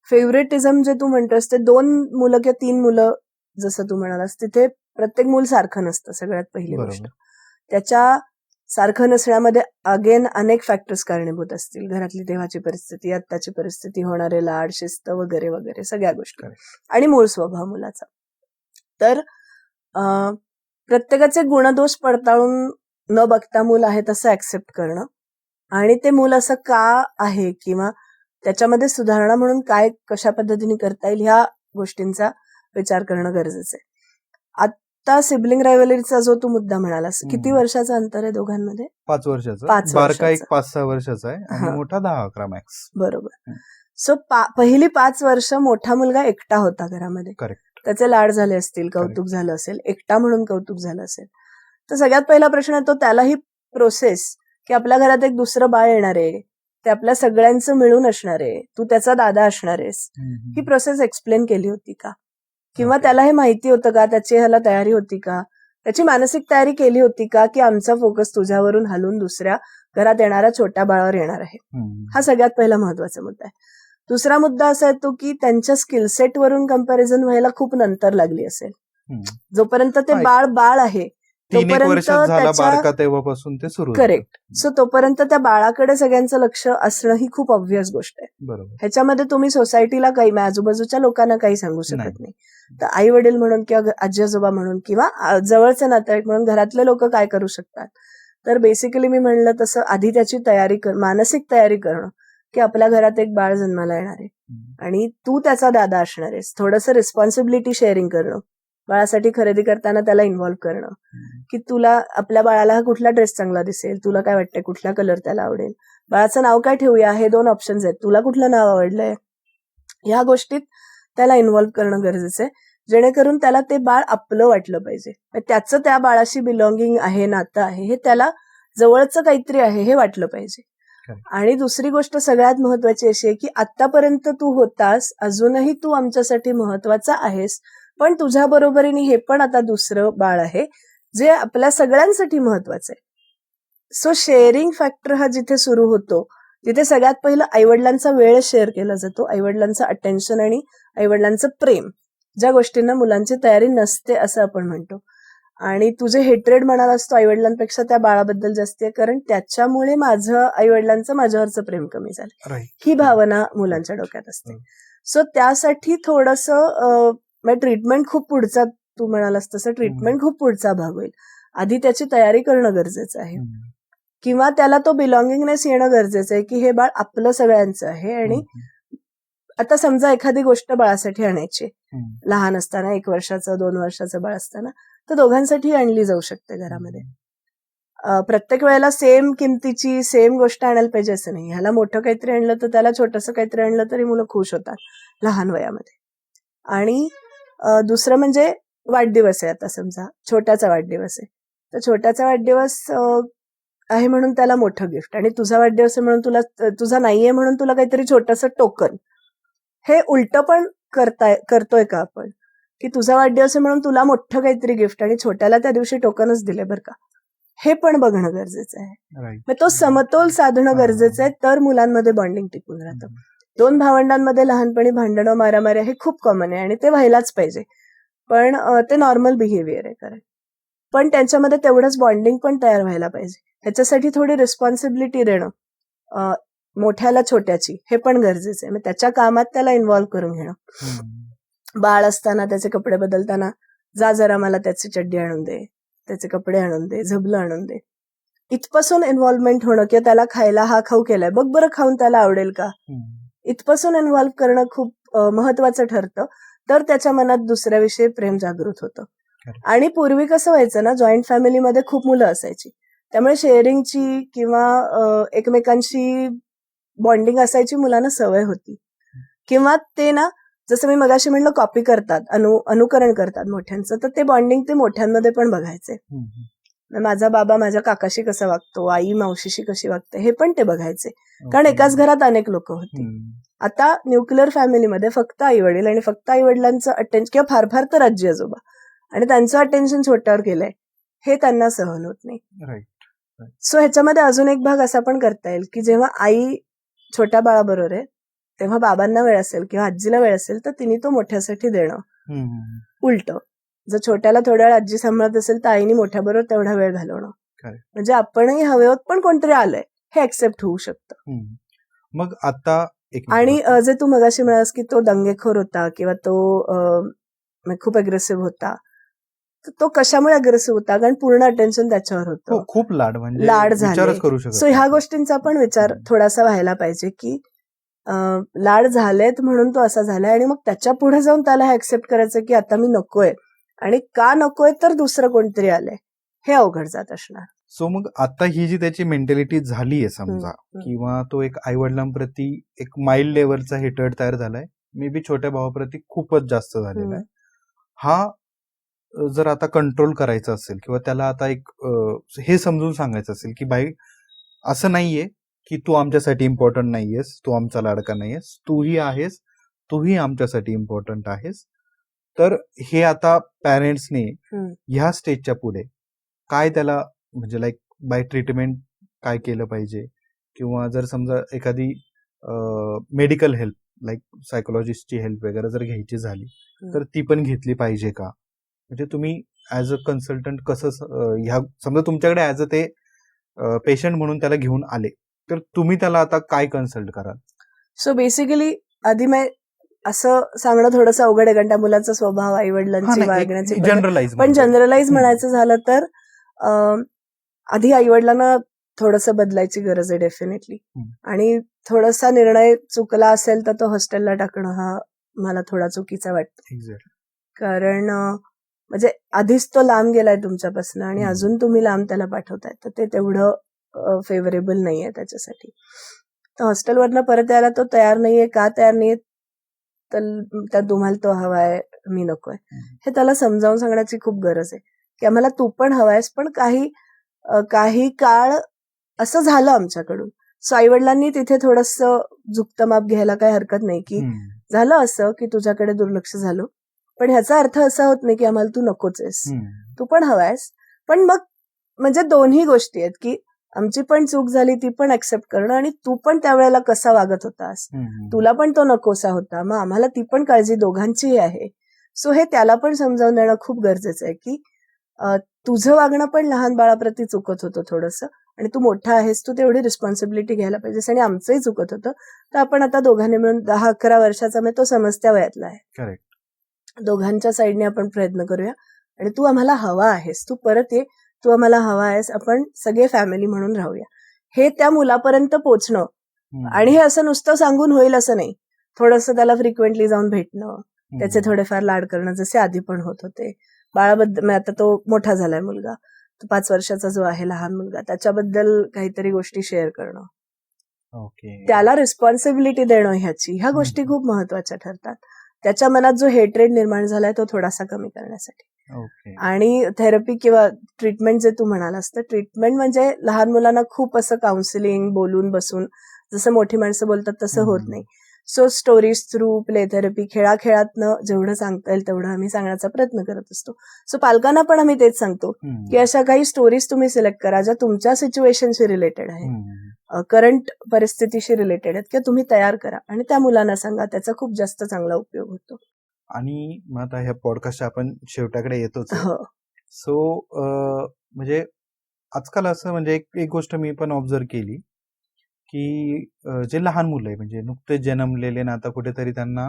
फेवरेटिझम जे तू म्हणतोस ते 2 मुलं किंवा 3 मुलं जसं तू म्हणालास, तिथे प्रत्येक मूल सारखं नसतं. सगळ्यात पहिली गोष्ट, त्याच्या सारखं नसण्यामध्ये अगेन अनेक फॅक्टर्स कारणीभूत असतील. घरातली तेव्हाची परिस्थिती, आत्ताची परिस्थिती, होणारे लाड, शिस्त वगैरे वगैरे सगळ्या गोष्टी, आणि मूळ स्वभाव मुलाचा. तर प्रत्येकाचे गुणदोष पडताळून न बघता मूल आहे तसं ऍक्सेप्ट करणं, आणि ते मूल असं का आहे किंवा त्याच्यामध्ये सुधारणा म्हणून काय कशा पद्धतीने करता येईल ह्या गोष्टींचा विचार करणं गरजेचं आहे. आता सिबलिंग रायव्हलरीचा जो तू मुद्दा म्हणालास, किती वर्षाचं अंतर आहे दोघांमध्ये? 5 वर्षाचं. बारका एक 5-6 वर्षाचा आहे आणि मोठा 10-11 मॅक्स. बरोबर. सो पहिली 5 वर्ष मोठा मुलगा एकटा होता घरामध्ये. करेक्ट. त्याचे लाड झाले असतील, कौतुक झालं असेल, एकटा म्हणून कौतुक झालं असेल, तर सगळ्यात पहिला प्रश्न येतो त्याला ही प्रोसेस की आपल्या घरात एक दुसरं बाळ येणार आहे, ते आपल्या सगळ्यांचं मिळून असणार आहे, तू त्याचा दादा असणार आहेस, ही प्रोसेस एक्सप्लेन केली होती का? किंवा त्याला हे माहिती होतं का? त्याची ह्याला तयारी होती का? त्याची मानसिक तयारी केली होती का की आमचा फोकस तुझ्यावरून हलून दुसऱ्या घरात येणाऱ्या छोट्या बाळावर येणार आहे? हा सगळ्यात पहिला महत्वाचा मुद्दा आहे. दुसरा मुद्दा असा येतो की त्यांच्या स्किलसेट वरून कंपॅरिझन व्हायला खूप नंतर लागली असेल. जोपर्यंत ते बाळ आहे तोपर्यंत तेव्हापासून ते सुरू. करेक्ट. सो तोपर्यंत त्या बाळाकडे सगळ्यांचं लक्ष असणं ही खूप ऑब्व्हियस गोष्ट आहे. बरोबर. ह्याच्यामध्ये तुम्ही सोसायटीला काही, आजूबाजूच्या लोकांना काही सांगू शकत नाही. तर आई वडील म्हणून किंवा आजी आजोबा म्हणून किंवा जवळचे नातेवाईक म्हणून घरातले लोक काय करू शकतात? तर बेसिकली मी म्हणलं तसं आधी त्याची तयारी मानसिक तयारी करणं की आपल्या घरात एक बाळ जन्माला येणार आहे आणि तू त्याचा दादा असणार आहेस. थोडंसं रिस्पॉन्सिबिलिटी शेअरिंग करणं, बाळासाठी खरेदी करताना त्याला इन्व्हॉल्व्ह करणं, की तुला आपल्या बाळाला हा कुठला ड्रेस चांगला दिसेल, तुला काय वाटतंय कुठला कलर त्याला आवडेल, बाळाचं नाव काय ठेवूया, हे 2 ऑप्शन्स आहेत, तुला कुठलं नाव आवडलंय, ह्या गोष्टीत त्याला इन्व्हॉल्व्ह करणं गरजेचं आहे, जेणेकरून त्याला ते बाळ आपलं वाटलं पाहिजे. त्याचं त्या बाळाशी बिलॉंगिंग आहे, नातं आहे, हे त्याला जवळचं काहीतरी आहे हे वाटलं पाहिजे. आणि दुसरी गोष्ट सगळ्यात महत्वाची अशी आहे की आतापर्यंत तू होतास, अजूनही तू आमच्यासाठी महत्वाचा आहेस, पण तुझ्या बरोबरीने हे पण आता दुसरं बाळ आहे जे आपल्या सगळ्यांसाठी महत्वाचं आहे. सो शेअरिंग फॅक्टर हा जिथे सुरू होतो तिथे सगळ्यात पहिलं आईवडिलांचा वेळ शेअर केला जातो, आईवडिलांचं अटेन्शन आणि आईवडिलांचं प्रेम, ज्या गोष्टींना मुलांची तयारी नसते असं आपण म्हणतो. आणि तुझे हेट्रेड म्हणालास तो आईवडिलांपेक्षा त्या बाळाबद्दल जास्त आहे, कारण त्याच्यामुळे माझं आईवडिलांचं माझ्यावरचं प्रेम कमी झालं, ही भावना मुलांच्या डोक्यात असते. सो त्यासाठी थोडंसं ट्रीटमेंट खूप पुढचा, तू म्हणालास तसं ट्रीटमेंट खूप पुढचा भाग होईल. आधी त्याची तयारी करणं गरजेचं आहे, किंवा त्याला तो बिलॉंगिंगनेस येणं गरजेचं आहे की हे बाळ आपलं सगळ्यांचं आहे. आणि आता समजा एखादी गोष्ट बाळासाठी आणायची, लहान असताना 1 वर्षाचं 2 वर्षाचं बाळ असताना, तर दोघांसाठी आणली जाऊ शकते घरामध्ये. प्रत्येक वेळेला सेम किमतीची सेम गोष्ट आणायला पाहिजे असं नाही. ह्याला मोठं काहीतरी आणलं तर त्याला छोटंसं काहीतरी आणलं तरी मुलं खुश होतात लहान वयामध्ये. आणि दुसरं म्हणजे वाढदिवस आहे, आता समजा छोट्याचा वाढदिवस आहे, तर छोट्याचा वाढदिवस आहे म्हणून त्याला मोठं गिफ्ट, आणि तुझा वाढदिवस आहे म्हणून तुझा नाहीये म्हणून तुला काहीतरी छोटंसं टोकन, हे उलटं पण करतोय का आपण, की तुझा वाढदिवस आहे म्हणून तुला मोठं काहीतरी गिफ्ट आणि छोट्याला त्या दिवशी टोकनच दिले बरं का, हे पण बघणं गरजेचं आहे. मग तो समतोल साधणं गरजेचं आहे, तर मुलांमध्ये बॉन्डिंग टिकून राहतं. 2 भावंडांमध्ये लहानपणी भांडणं मारामारी हे खूप कॉमन आहे आणि ते व्हायलाच पाहिजे, पण ते नॉर्मल बिहेवियर आहे. कारण पण त्यांच्यामध्ये तेवढंच बॉन्डिंग पण तयार व्हायला पाहिजे. ह्याच्यासाठी थोडी रिस्पॉन्सिबिलिटी देणं मोठ्याला छोट्याची, हे पण गरजेचं आहे. मग त्याच्या कामात त्याला इन्व्हॉल्व्ह करून घेणं. बाळ असताना त्याचे कपडे बदलताना, जा जरा मला त्याची चड्डी आणून दे, त्याचे कपडे आणून दे, झबलं आणून दे, इथपासून इन्व्हॉल्वमेंट होणं. किंवा त्याला खायला हा खाऊ केलाय, बघ बरं खाऊन त्याला आवडेल का, इथपासून इन्व्हॉल्व्ह करणं खूप महत्वाचं ठरतं. तर त्याच्या मनात दुसऱ्याविषयी प्रेम जागृत होतं. आणि पूर्वी कसं व्हायचं ना, जॉईंट फॅमिलीमध्ये खूप मुलं असायची, त्यामुळे शेअरिंगची किंवा एकमेकांशी बॉन्डिंग असायची, मुलांना सवय होती. किंवा ते ना, जसं मी मगाशी म्हणलं, कॉपी करतात, अनुकरण करतात मोठ्यांचं, तर ते बॉन्डिंग ते मोठ्यांमध्ये पण बघायचे. माझा बाबा माझ्या काकाशी कसा वागतो, आई मावशीशी कशी वागते, हे पण ते बघायचे, कारण एकाच घरात अनेक लोक होती. आता न्यूक्लिअर फॅमिलीमध्ये फक्त आई वडील आणि फक्त आई वडिलांचं अटेन्शन, किंवा फार फार तर आजी आजोबा, आणि त्यांचं अटेन्शन छोट्यावर केलंय, हे त्यांना सहन होत नाही. सो ह्याच्यामध्ये अजून एक भाग असा पण करता येईल की जेव्हा आई छोट्या बाळाबरोबर आहे, तेव्हा बाबांना वेळ असेल किंवा आजीला वेळ असेल, तर तिने तो मोठ्यासाठी देणं. उलट जर छोट्याला थोड्या वेळ आजी सांभाळत असेल, तर आईने मोठ्याबरोबर तेवढा वेळ घालवणं, म्हणजे आपणही हवे होत पण कोणतरी आलंय हे ऍक्सेप्ट होऊ शकतं. मग आता आणि जे तू मगाशी म्हणालास की तो दंगेखोर होता किंवा तो खूप अग्रेसिव्ह होता, तो कशामुळे अग्रेसिव्ह होता, कारण पूर्ण अटेन्शन त्याच्यावर होतं, खूप लाड झाले. सो ह्या गोष्टींचा पण विचार थोडासा व्हायला पाहिजे की लाड झालेत म्हणून तो असा झालाय, आणि मग त्याच्या पुढे जाऊन त्याला हे ऍक्सेप्ट करायचं की आता मी नकोय, आणि का नकोय तर दुसरं कोणतरी आलंय, हे अवघड जात असणार. सो मग आता ही जी त्याची मेंटॅलिटी झालीये समजा, किंवा तो एक आई वडिलांप्रती एक माइल्ड लेवलचा हेटर्ड तयार झालाय, मे बी छोट्या भावाप्रती खूपच जास्त झालेला आहे, हा जर आता कंट्रोल करायचा असेल, किंवा त्याला आता एक हे समजून सांगायचं असेल की बाई असं नाहीये की तू आमच्यासाठी इम्पॉर्टंट नाहीयेस, तू आमचा लाडका नाहीयेस, तूही आहेस, तूही आमच्यासाठी इम्पॉर्टंट आहेस, तर हे आता पॅरेंट्सने ह्या स्टेजच्या पुढे काय त्याला म्हणजे लाईक बाय ट्रीटमेंट काय केलं पाहिजे, किंवा जर समजा एखादी मेडिकल हेल्प लाईक सायकोलॉजिस्टची हेल्प वगैरे जर घ्यायची झाली, तर ती पण घेतली पाहिजे का? म्हणजे तुम्ही ऍज अ कन्सल्टंट कसं ह्या समजा तुमच्याकडे ऍज अ ते पेशंट म्हणून त्याला घेऊन आले, तर तुम्ही त्याला आता काय कन्सल्ट कराल? सो बेसिकली आधी असं सांगणं थोडंसं अवघड आहे, कारण त्या मुलाचा स्वभाव, आई वडिलांची वागण्याची, पण जनरलाइज म्हणायचं झालं तर आधी आई वडिलांना थोडंसं बदलायची गरज आहे डेफिनेटली. आणि थोडासा निर्णय चुकला असेल तर तो हॉस्टेलला टाकणं हा मला थोडा चुकीचा वाटतो. कारण म्हणजे आधीच तो लांब गेलाय तुमच्यापासून आणि हम्म. अजून तुम्ही लांब त्याला पाठवताय, तर ते तेवढं फेवरेबल नाहीये त्याच्यासाठी. तर हॉस्टेलवरनं परत यायला तो तयार नाहीये. का तयार नाहीये? तर तुम्हाला तो हवाय, मी नकोय. हे त्याला समजावून सांगण्याची खूप गरज आहे की आम्हाला तू पण हवायस, पण काही काळ असं झालं आमच्याकडून. सो आईवडिलांनी तिथे थोडंसं झुकतं माप घ्यायला काही हरकत नाही की झालं असं की तुझ्याकडे दुर्लक्ष झालं, पण ह्याचा अर्थ असा होत नाही की आम्हाला तू नकोच आहेस, तू पण हवायस. पण मग म्हणजे दोन्ही गोष्टी आहेत की आमची पण चूक झाली, ती पण ऍक्सेप्ट करणं, आणि तू पण त्यावेळेला कसा वागत होतास, तुला पण तो नकोसा होता, मग आम्हाला ती पण काळजी दोघांचीही आहे. सो हे त्याला पण समजावून देणं खूप गरजेचं आहे की तुझं वागणं पण लहान बाळाप्रती चुकत होतं थोडंसं, आणि तू मोठा आहेस, तू तेवढी रिस्पॉन्सिबिलिटी घ्यायला पाहिजेस, आणि आमचंही चुकत होतं. तर आपण आता दोघांनी मिळून 10-11 वर्षाचा, म्हणजे तो समजत्या वयातला आहे, करेक्ट. दोघांच्या साईडने आपण प्रयत्न करूया, आणि तू आम्हाला हवा आहेस, तू परत ये, तू आम्हाला हवा आहेस, आपण सगळे फॅमिली म्हणून राहूया. हे त्या मुलापर्यंत पोचणं, आणि हे असं नुसतं सांगून होईल असं नाही. थोडंसं त्याला फ्रिक्वेंटली जाऊन भेटणं, त्याचे थोडेफार लाड करणं, जसे आधी पण होत होते. बाळाबद्दल आता तो मोठा झालाय मुलगा, तो 5 वर्षाचा जो आहे लहान मुलगा, त्याच्याबद्दल काहीतरी गोष्टी शेअर करणं, ओके. त्याला रिस्पॉन्सिबिलिटी देणं, ह्या गोष्टी खूप महत्वाच्या ठरतात. त्याच्या मनात जो हेट्रेड निर्माण झालाय तो थोडासा कमी करण्यासाठी. ओके. आणि थेरपी किंवा ट्रीटमेंट जे तू म्हणालास, तर ट्रीटमेंट म्हणजे लहान मुलांना खूप असं काउन्सिलिंग, बोलून बसून जसं मोठी माणसं बोलतात तसं होत नाही. So stories through, play therapy, खेळाखेळातनं जेवढं सांगता येईल तेवढं आम्ही सांगण्याचा प्रयत्न करत असतो. सो पालकांना पण आम्ही तेच सांगतो की अशा काही स्टोरीज तुम्ही सिलेक्ट करा ज्या तुमच्या सिच्युएशनशी रिलेटेड आहे, करंट परिस्थितीशी रिलेटेड आहेत, किंवा तुम्ही तयार करा आणि त्या मुलांना सांगा, त्याचा खूप जास्त चांगला उपयोग होतो. आणि मग आता ह्या पॉडकास्टच्या आपण शेवटाकडे येतोच. हो. सो म्हणजे आजकाल असं म्हणजे एक गोष्ट मी पण ऑब्झर्व केली की जे लहान मुलं आहे, म्हणजे नुकतेच जन्मलेले ना, आता कुठेतरी त्यांना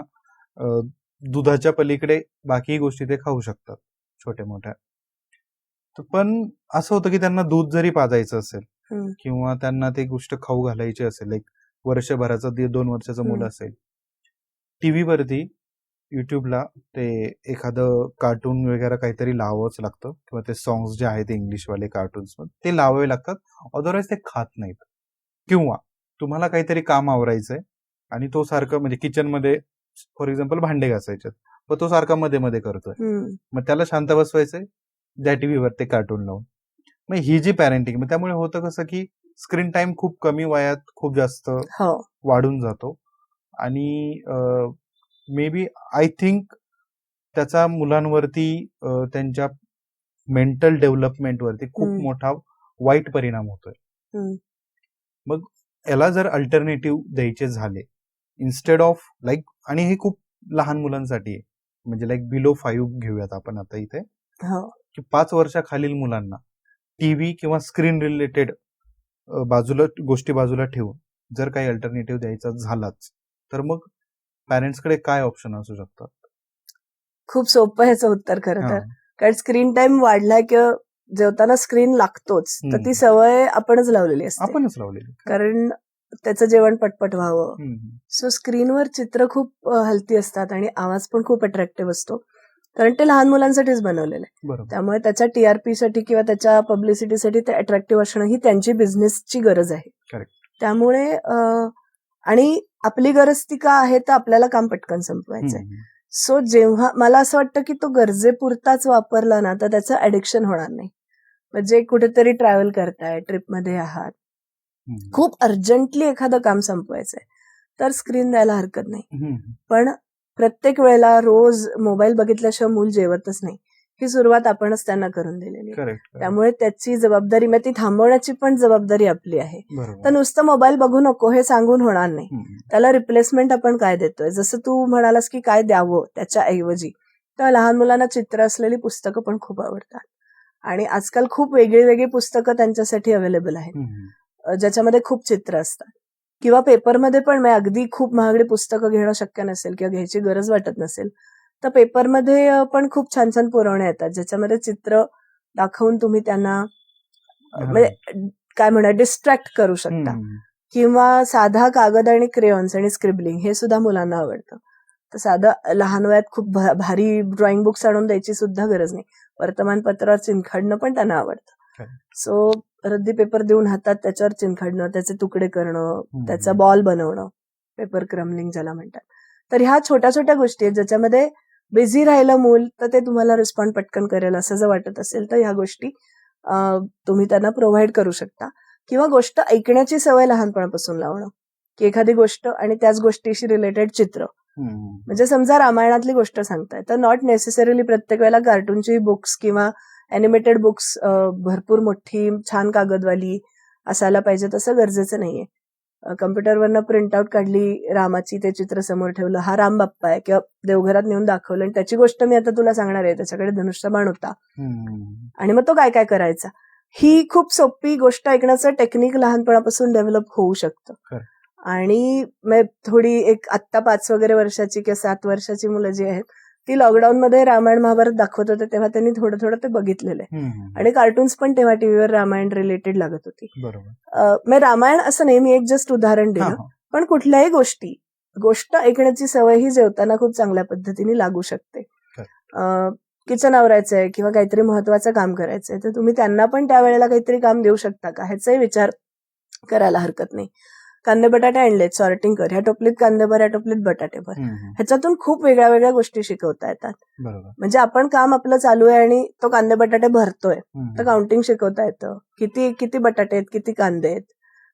दुधाच्या पलीकडे बाकी गोष्टी ते खाऊ शकतात छोट्या मोठ्या. पण असं होतं की त्यांना दूध जरी पाजायचं असेल किंवा त्यांना ते गोष्ट खाऊ घालायची असेल, एक वर्षभराचं 2 वर्षाचं मुलं असेल, टीव्हीवरती युट्यूबला ते एखादं कार्टून वगैरे काहीतरी लावावंच लागतं, किंवा ते सॉंग्स जे आहेत इंग्लिशवाले कार्टून्स ते लावावे लागतात, अदरवाईज ते खात नाहीत. किंवा तुम्हाला काहीतरी काम आवरायचंय आणि तो सारखं म्हणजे किचनमध्ये फॉर एक्झाम्पल भांडे घासायचे, पण तो सारखा मध्ये मध्ये करतोय, मग त्याला शांत बसवायचंय, त्या टीव्हीवर ते कार्टून लावून. मग ही जी पॅरेंटिंग, मग त्यामुळे होतं कसं की स्क्रीन टाइम खूप कमी वयात खूप जास्त वाढून जातो, आणि मे बी आय थिंक त्याचा मुलांवरती त्यांच्या मेंटल डेव्हलपमेंटवरती खूप मोठा वाईट परिणाम होतोय. मग याला जर अल्टरनेटिव्ह द्यायचे झाले, इन्स्टेड ऑफ लाईक, आणि हे खूप लहान मुलांसाठी आहे, म्हणजे लाईक बिलो 5 घेऊयात आपण आता इथे, की 5 वर्षाखालील मुलांना टीव्ही किंवा स्क्रीन रिलेटेड गोष्टी बाजूला ठेवून जर काही अल्टरनेटिव्ह द्यायचा झालाच, तर मग पॅरेंट्सकडे काय ऑप्शन असू शकतात? खूप सोपं ह्याचं उत्तर खरं तर, कारण स्क्रीन टाइम वाढलाय किंवा जेवताना स्क्रीन लागतोच, तर ती सवय आपणच लावलेली असते, कारण त्याचं जेवण पटपट व्हावं. सो स्क्रीनवर चित्र खूप हलती असतात आणि आवाज पण खूप अट्रॅक्टिव्ह असतो, कारण ते लहान मुलांसाठीच बनवलेलं आहे. त्यामुळे त्याच्या TRP साठी किंवा त्याच्या पब्लिसिटीसाठी ते अट्रॅक्टिव्ह असणं ही त्यांची बिझनेसची गरज आहे. त्यामुळे आणि आपली गरज ती का आहे, तर आपल्याला काम पटकन संपवायचंय. सो जेव्हा मला असं वाटतं की तो गरजेपुरताच वापरला ना, तर त्याचं ऍडिक्शन होणार नाही. म्हणजे कुठेतरी ट्रॅव्हल करताय, ट्रिपमध्ये आहात, खूप अर्जंटली एखादं काम संपवायचंय, तर स्क्रीन द्यायला हरकत नाही. पण प्रत्येक वेळेला रोज मोबाईल बघितल्याशिवाय मूल जेवतच नाही, ही सुरुवात आपणच त्यांना करून दिलेली आहे. त्यामुळे त्याची जबाबदारी, मग ती थांबवण्याची पण जबाबदारी आपली आहे. तर नुसतं मोबाईल बघू नको हे सांगून होणार नाही, त्याला रिप्लेसमेंट आपण काय देतोय. जसं तू म्हणालास की काय द्यावं त्याच्या ऐवजी, तर लहान मुलांना चित्र असलेली पुस्तकं पण खूप आवडतात, आणि आजकाल खूप वेगळी वेगळी पुस्तकं त्यांच्यासाठी अवेलेबल आहेत, ज्याच्यामध्ये खूप चित्र असतात. किंवा पेपरमध्ये पण, अगदी खूप महागडी पुस्तकं घेणं शक्य नसेल किंवा घ्यायची गरज वाटत नसेल, तर पेपरमध्ये पण खूप छान छान पुरवण्या येतात, ज्याच्यामध्ये चित्र दाखवून तुम्ही त्यांना म्हणजे काय म्हणा डिस्ट्रॅक्ट करू शकता. किंवा साधा कागद आणि क्रेयॉन्स आणि स्क्रिबलिंग हे सुद्धा मुलांना आवडतं. तर साधं लहान वयात खूप भारी ड्रॉइंग बुक्स आणून द्यायची सुद्धा गरज नाही. वर्तमानपत्रावर चिनखाडणं पण त्यांना आवडतं. सो रद्दी पेपर देऊन हातात त्याच्यावर चिनखाडणं, त्याचे तुकडे करणं, त्याचा बॉल बनवणं, पेपर क्रमलिंग ज्याला म्हणतात. तर ह्या छोट्या छोट्या गोष्टी आहेत ज्याच्यामध्ये बिझी राहिलं मूल तर ते तुम्हाला रिस्पॉन्ड पटकन करेल असं जर वाटत असेल तर ह्या गोष्टी तुम्ही त्यांना प्रोव्हाइड करू शकता. किंवा गोष्ट ऐकण्याची सवय लहानपणापासून लावणं, की एखादी गोष्ट आणि त्याच गोष्टीशी रिलेटेड चित्र. म्हणजे समजा रामायणातली गोष्ट सांगताय तर नॉट नेसेसरीली प्रत्येक वेळेला कार्टूनची बुक्स किंवा अॅनिमेटेड बुक्स भरपूर मोठी छान कागदवाली असायला पाहिजे तसं गरजेचं नाहीये. कम्प्युटरवरनं प्रिंट आउट काढली रामाची, ते चित्र समोर ठेवलं, हा राम बाप्पा आहे, किंवा देवघरात नेऊन दाखवलं आणि त्याची गोष्ट मी आता तुला सांगणार आहे, त्याच्याकडे धनुष्यबाण होता आणि मग तो काय काय करायचा. ही खूप सोपी गोष्ट ऐकण्याचं टेक्निक लहानपणापासून डेव्हलप होऊ शकतं. आणि थोडी एक आत्ता 5 वगैरे वर्षाची किंवा 7 वर्षाची मुलं जी आहेत ती लॉकडाऊन मध्ये रामायण महाभारत दाखवत होते तेव्हा त्यांनी थोडं थोडं ते बघितलेलं आहे. आणि कार्टून्स पण तेव्हा टीव्हीवर रामायण रिलेटेड लागत होती. मग रामायण असं नाही, मी एक जस्ट उदाहरण दिलं. पण कुठल्याही गोष्ट ऐकण्याची सवय ही जेवताना खूप चांगल्या पद्धतीने लागू शकते. किचन आवरायचंय किंवा काहीतरी महत्वाचं काम करायचंय तर तुम्ही त्यांना पण त्यावेळेला काहीतरी काम देऊ शकता का ह्याचाही विचार करायला हरकत नाही. कांदे बटाटे आणलेत, सॉर्टिंग कर, ह्या टोपलीत कांदे भर, ह्या टोपलीत बटाटे भर. ह्याच्यातून खूप वेगळ्या वेगळ्या गोष्टी शिकवता येतात. म्हणजे आपण काम आपलं चालू आहे आणि तो कांदे बटाटे भरतोय तर काउंटिंग शिकवता येतं. किती किती बटाटे आहेत, किती कांदे आहेत,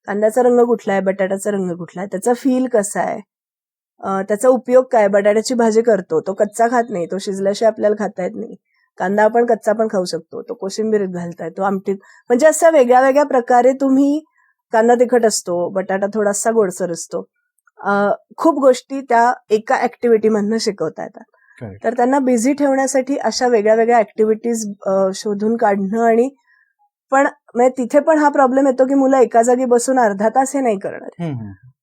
कांद्याचा रंग कुठला आहे, बटाट्याचा रंग कुठला आहे, त्याचा फील कसा आहे, त्याचा उपयोग काय. बटाट्याची भाजी करतो तो कच्चा खात नाही, तो शिजल्याशिवाय आपल्याला खाता येत नाही. कांदा आपण कच्चा पण खाऊ शकतो, तो कोशिंबिरीत घालताय, तो आमटीत. म्हणजे अशा वेगळ्या वेगळ्या प्रकारे तुम्ही, कांदा तिखट असतो, बटाटा थोडासा गोडसर असतो, खूप गोष्टी त्या एका ऍक्टिव्हिटी मधनं शिकवता येतात. तर त्यांना बिझी ठेवण्यासाठी अशा वेगळ्या वेगळ्या ऍक्टिव्हिटीज शोधून काढणं. आणि पण तिथे पण हा प्रॉब्लेम येतो की मुलं एका जागी बसून अर्धा तास हे नाही करणार.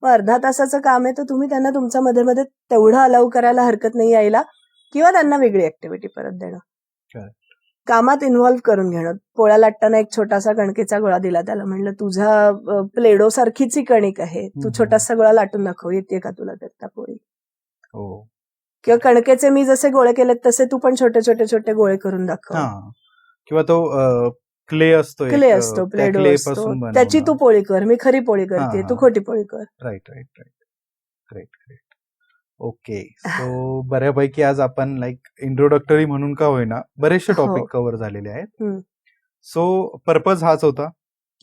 मग अर्धा तासाचं काम आहे तर तुम्ही त्यांना तुमच्या मध्ये मध्ये तेवढं अलाउ करायला हरकत नाही यायला, किंवा त्यांना वेगळी ऍक्टिव्हिटी परत देणं, कामात इन्व्हॉल्व्ह करून घेणं. पोळ्या लाटताना एक छोटासा कणकेचा गोळा दिला, त्याला म्हणलं तुझ्या प्लेडो सारखीच ही कणिक आहे, तू छोटासा गोळा लाटून दाखव, येते का तुला त्या पोळी. किंवा कणकेचे मी जसे गोळे केलेत तसे तू पण छोटे छोटे छोटे गोळे करून दाखव. किंवा तो क्ले असतो, प्लेडो असतो, त्याची तू पोळी कर, मी खरी पोळी करते, तू खोटी पोळी कर. Right right right right right. Okay, so बऱ्यापैकी आज आपण इंट्रोडक्टरी म्हणून का होईना बरेचसे टॉपिक कव्हर झालेले आहेत. सो पर्पज हाच होता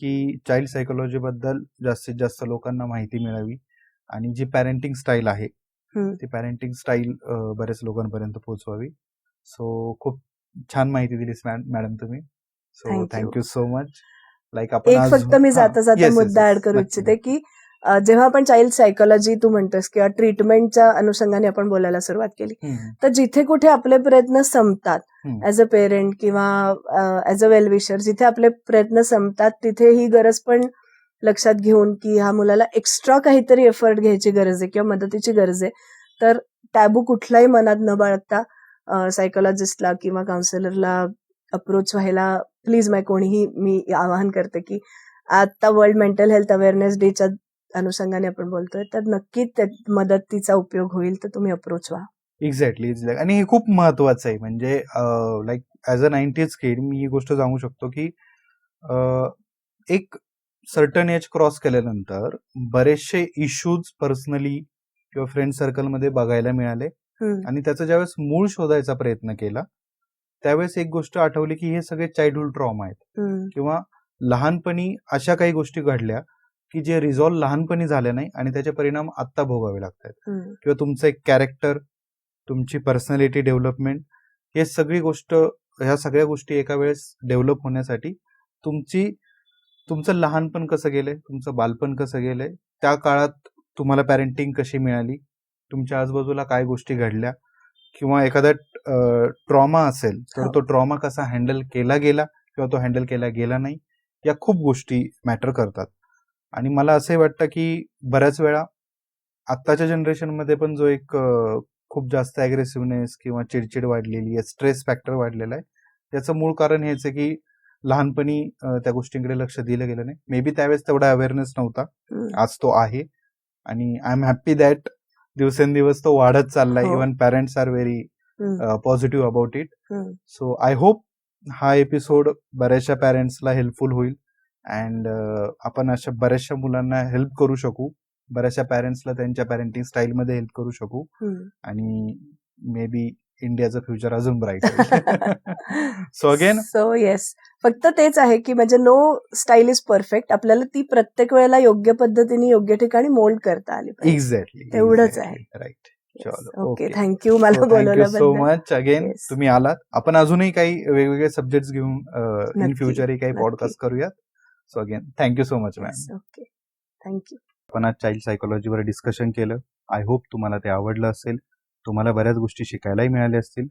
की चाइल्ड सायकोलॉजी बद्दल जास्तीत जास्त लोकांना माहिती मिळावी आणि जी पॅरेंटिंग स्टाईल आहे ती पॅरेंटिंग स्टाईल बऱ्याच लोकांपर्यंत पोहोचवावी. सो खूप छान माहिती दिलीस मॅडम तुम्ही. So thank you so much. एक फक्त मी जाता जाता मुद्दा ऍड करू इच्छिते की जेव्हा आपण चाइल्ड सायकोलॉजी तू म्हणतोस किंवा ट्रीटमेंटच्या अनुषंगाने आपण बोलायला सुरुवात केली, तर जिथे कुठे आपले प्रयत्न संपतात ऍज अ पेरेंट किंवा ऍज अ वेलविशर, जिथे आपले प्रयत्न संपतात तिथे ही गरज पण लक्षात घेऊन की ह्या मुलाला एक्स्ट्रा काहीतरी एफर्ट घ्यायची गरज आहे किंवा मदतीची गरज आहे, तर टॅबू कुठलाही मनात न बाळगता सायकोलॉजिस्टला किंवा काउन्सिलरला अप्रोच व्हायला प्लीज कोणीही मी आवाहन करते की आता वर्ल्ड मेंटल हेल्थ अवेअरनेस डेच्या अनुषंगाने आपण बोलतोय तर नक्कीच मदतीचा उपयोग होईल, तर तुम्ही अप्रोच व्हा. एक्झॅक्टली. आणि हे खूप महत्वाचं आहे. म्हणजे as a 90s kid me ही गोष्ट सांगू शकतो की एक सर्टन एज क्रॉस केल्यानंतर बरेचसे इश्यूज पर्सनली किंवा फ्रेंड सर्कलमध्ये बघायला मिळाले. आणि त्याचा ज्यावेळेस मूळ शोधायचा प्रयत्न केला त्यावेळेस एक गोष्ट आठवली की हे सगळे चाइल्डहुड ट्रॉमा आहेत किंवा लहानपणी अशा काही गोष्टी घडल्या की जे रिझॉल्व्ह लहानपणी झाले नाही आणि त्याचे परिणाम आत्ता भोगावे लागतात. किंवा तुमचं एक कॅरेक्टर, तुमची पर्सनॅलिटी डेव्हलपमेंट, ह्या सगळ्या गोष्टी एका वेळेस डेव्हलप होण्यासाठी तुमचं लहानपण कसं गेलंय, तुमचं बालपण कसं गेलंय, त्या काळात तुम्हाला पॅरेंटिंग कशी मिळाली, तुमच्या आजूबाजूला काय गोष्टी घडल्या, किंवा एखादा ट्रॉमा असेल तर तो ट्रॉमा कसा हँडल केला गेला किंवा तो हँडल केला गेला नाही, या खूप गोष्टी मॅटर करतात. आणि मला असंही वाटतं की बऱ्याच वेळा आत्ताच्या जनरेशनमध्ये पण जो एक खूप जास्त अग्रेसिव्हनेस किंवा चिडचिड वाढलेली आहे, स्ट्रेस फॅक्टर वाढलेला आहे, याचं मूळ कारण हेच आहे की लहानपणी त्या गोष्टींकडे लक्ष दिलं गेलं नाही. मे बी त्यावेळेस तेवढा अवेअरनेस नव्हता, आज तो आहे. आणि आय एम हॅप्पी दॅट दिवसेंदिवस तो वाढत चाललाय. हो. Even parents are very positive about it. Hmm. So I hope हा एपिसोड बऱ्याचशा पॅरेंट्सला हेल्पफुल होईल अँड आपण अशा बऱ्याचशा मुलांना हेल्प करू शकू, बऱ्याचशा पॅरेंट्सला त्यांच्या पॅरेंटिंग स्टाईलमध्ये हेल्प करू शकू आणि मे बी इंडियाचं फ्युचर अजून ब्राईट होईल. सो अगेन सो येस, फक्त तेच आहे की म्हणजे नो स्टाईल इज परफेक्ट. आपल्याला ती प्रत्येक वेळेला योग्य पद्धतीने योग्य ठिकाणी मोल्ड करता आली पाहिजे. एक्झॅक्टली तेवढंच आहे. राईट. ओके, थँक्यू मला थँक्यू बोलवल्याबद्दल. So much again. Yes. तुम्ही आलात. आपण अजूनही काही वेगवेगळे सब्जेक्ट घेऊन इन नक्की, फ्युचरही काही नक्की. पॉडकास्ट करूयात. So again thank you so much ma'am. Okay, thank you. आपण आज चाइल्ड सायकोलॉजीवर डिस्कशन केलं. आय होप तुम्हाला ते आवडलं असेल. तुम्हाला बऱ्याच गोष्टी शिकायलाही मिळाल्या असतील.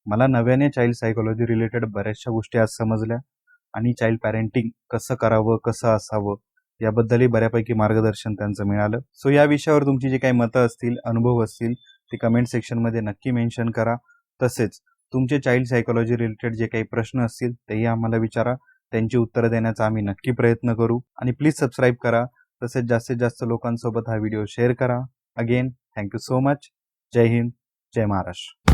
मला नव्याने चाइल्ड सायकोलॉजी रिलेटेड बऱ्याचशा गोष्टी आज समजल्या आणि चाइल्ड पॅरेंटिंग कसं करावं, कसं असावं याबद्दलही बऱ्यापैकी मार्गदर्शन त्यांचं मिळालं. सो या विषयावर तुमची जी काही मतं असतील, अनुभव असतील ते कमेंट सेक्शनमध्ये नक्की मेन्शन करा. तसेच तुमचे चाइल्ड सायकोलॉजी रिलेटेड जे काही प्रश्न असतील तेही आम्हाला विचारा. त्यांची उत्तरं देण्याचा आम्ही नक्की प्रयत्न करू आणि प्लीज सबस्क्राईब करा. तसेच जास्तीत जास्त लोकांसोबत हा व्हिडिओ शेअर करा. Again thank you so much. जय हिंद, जय महाराष्ट्र.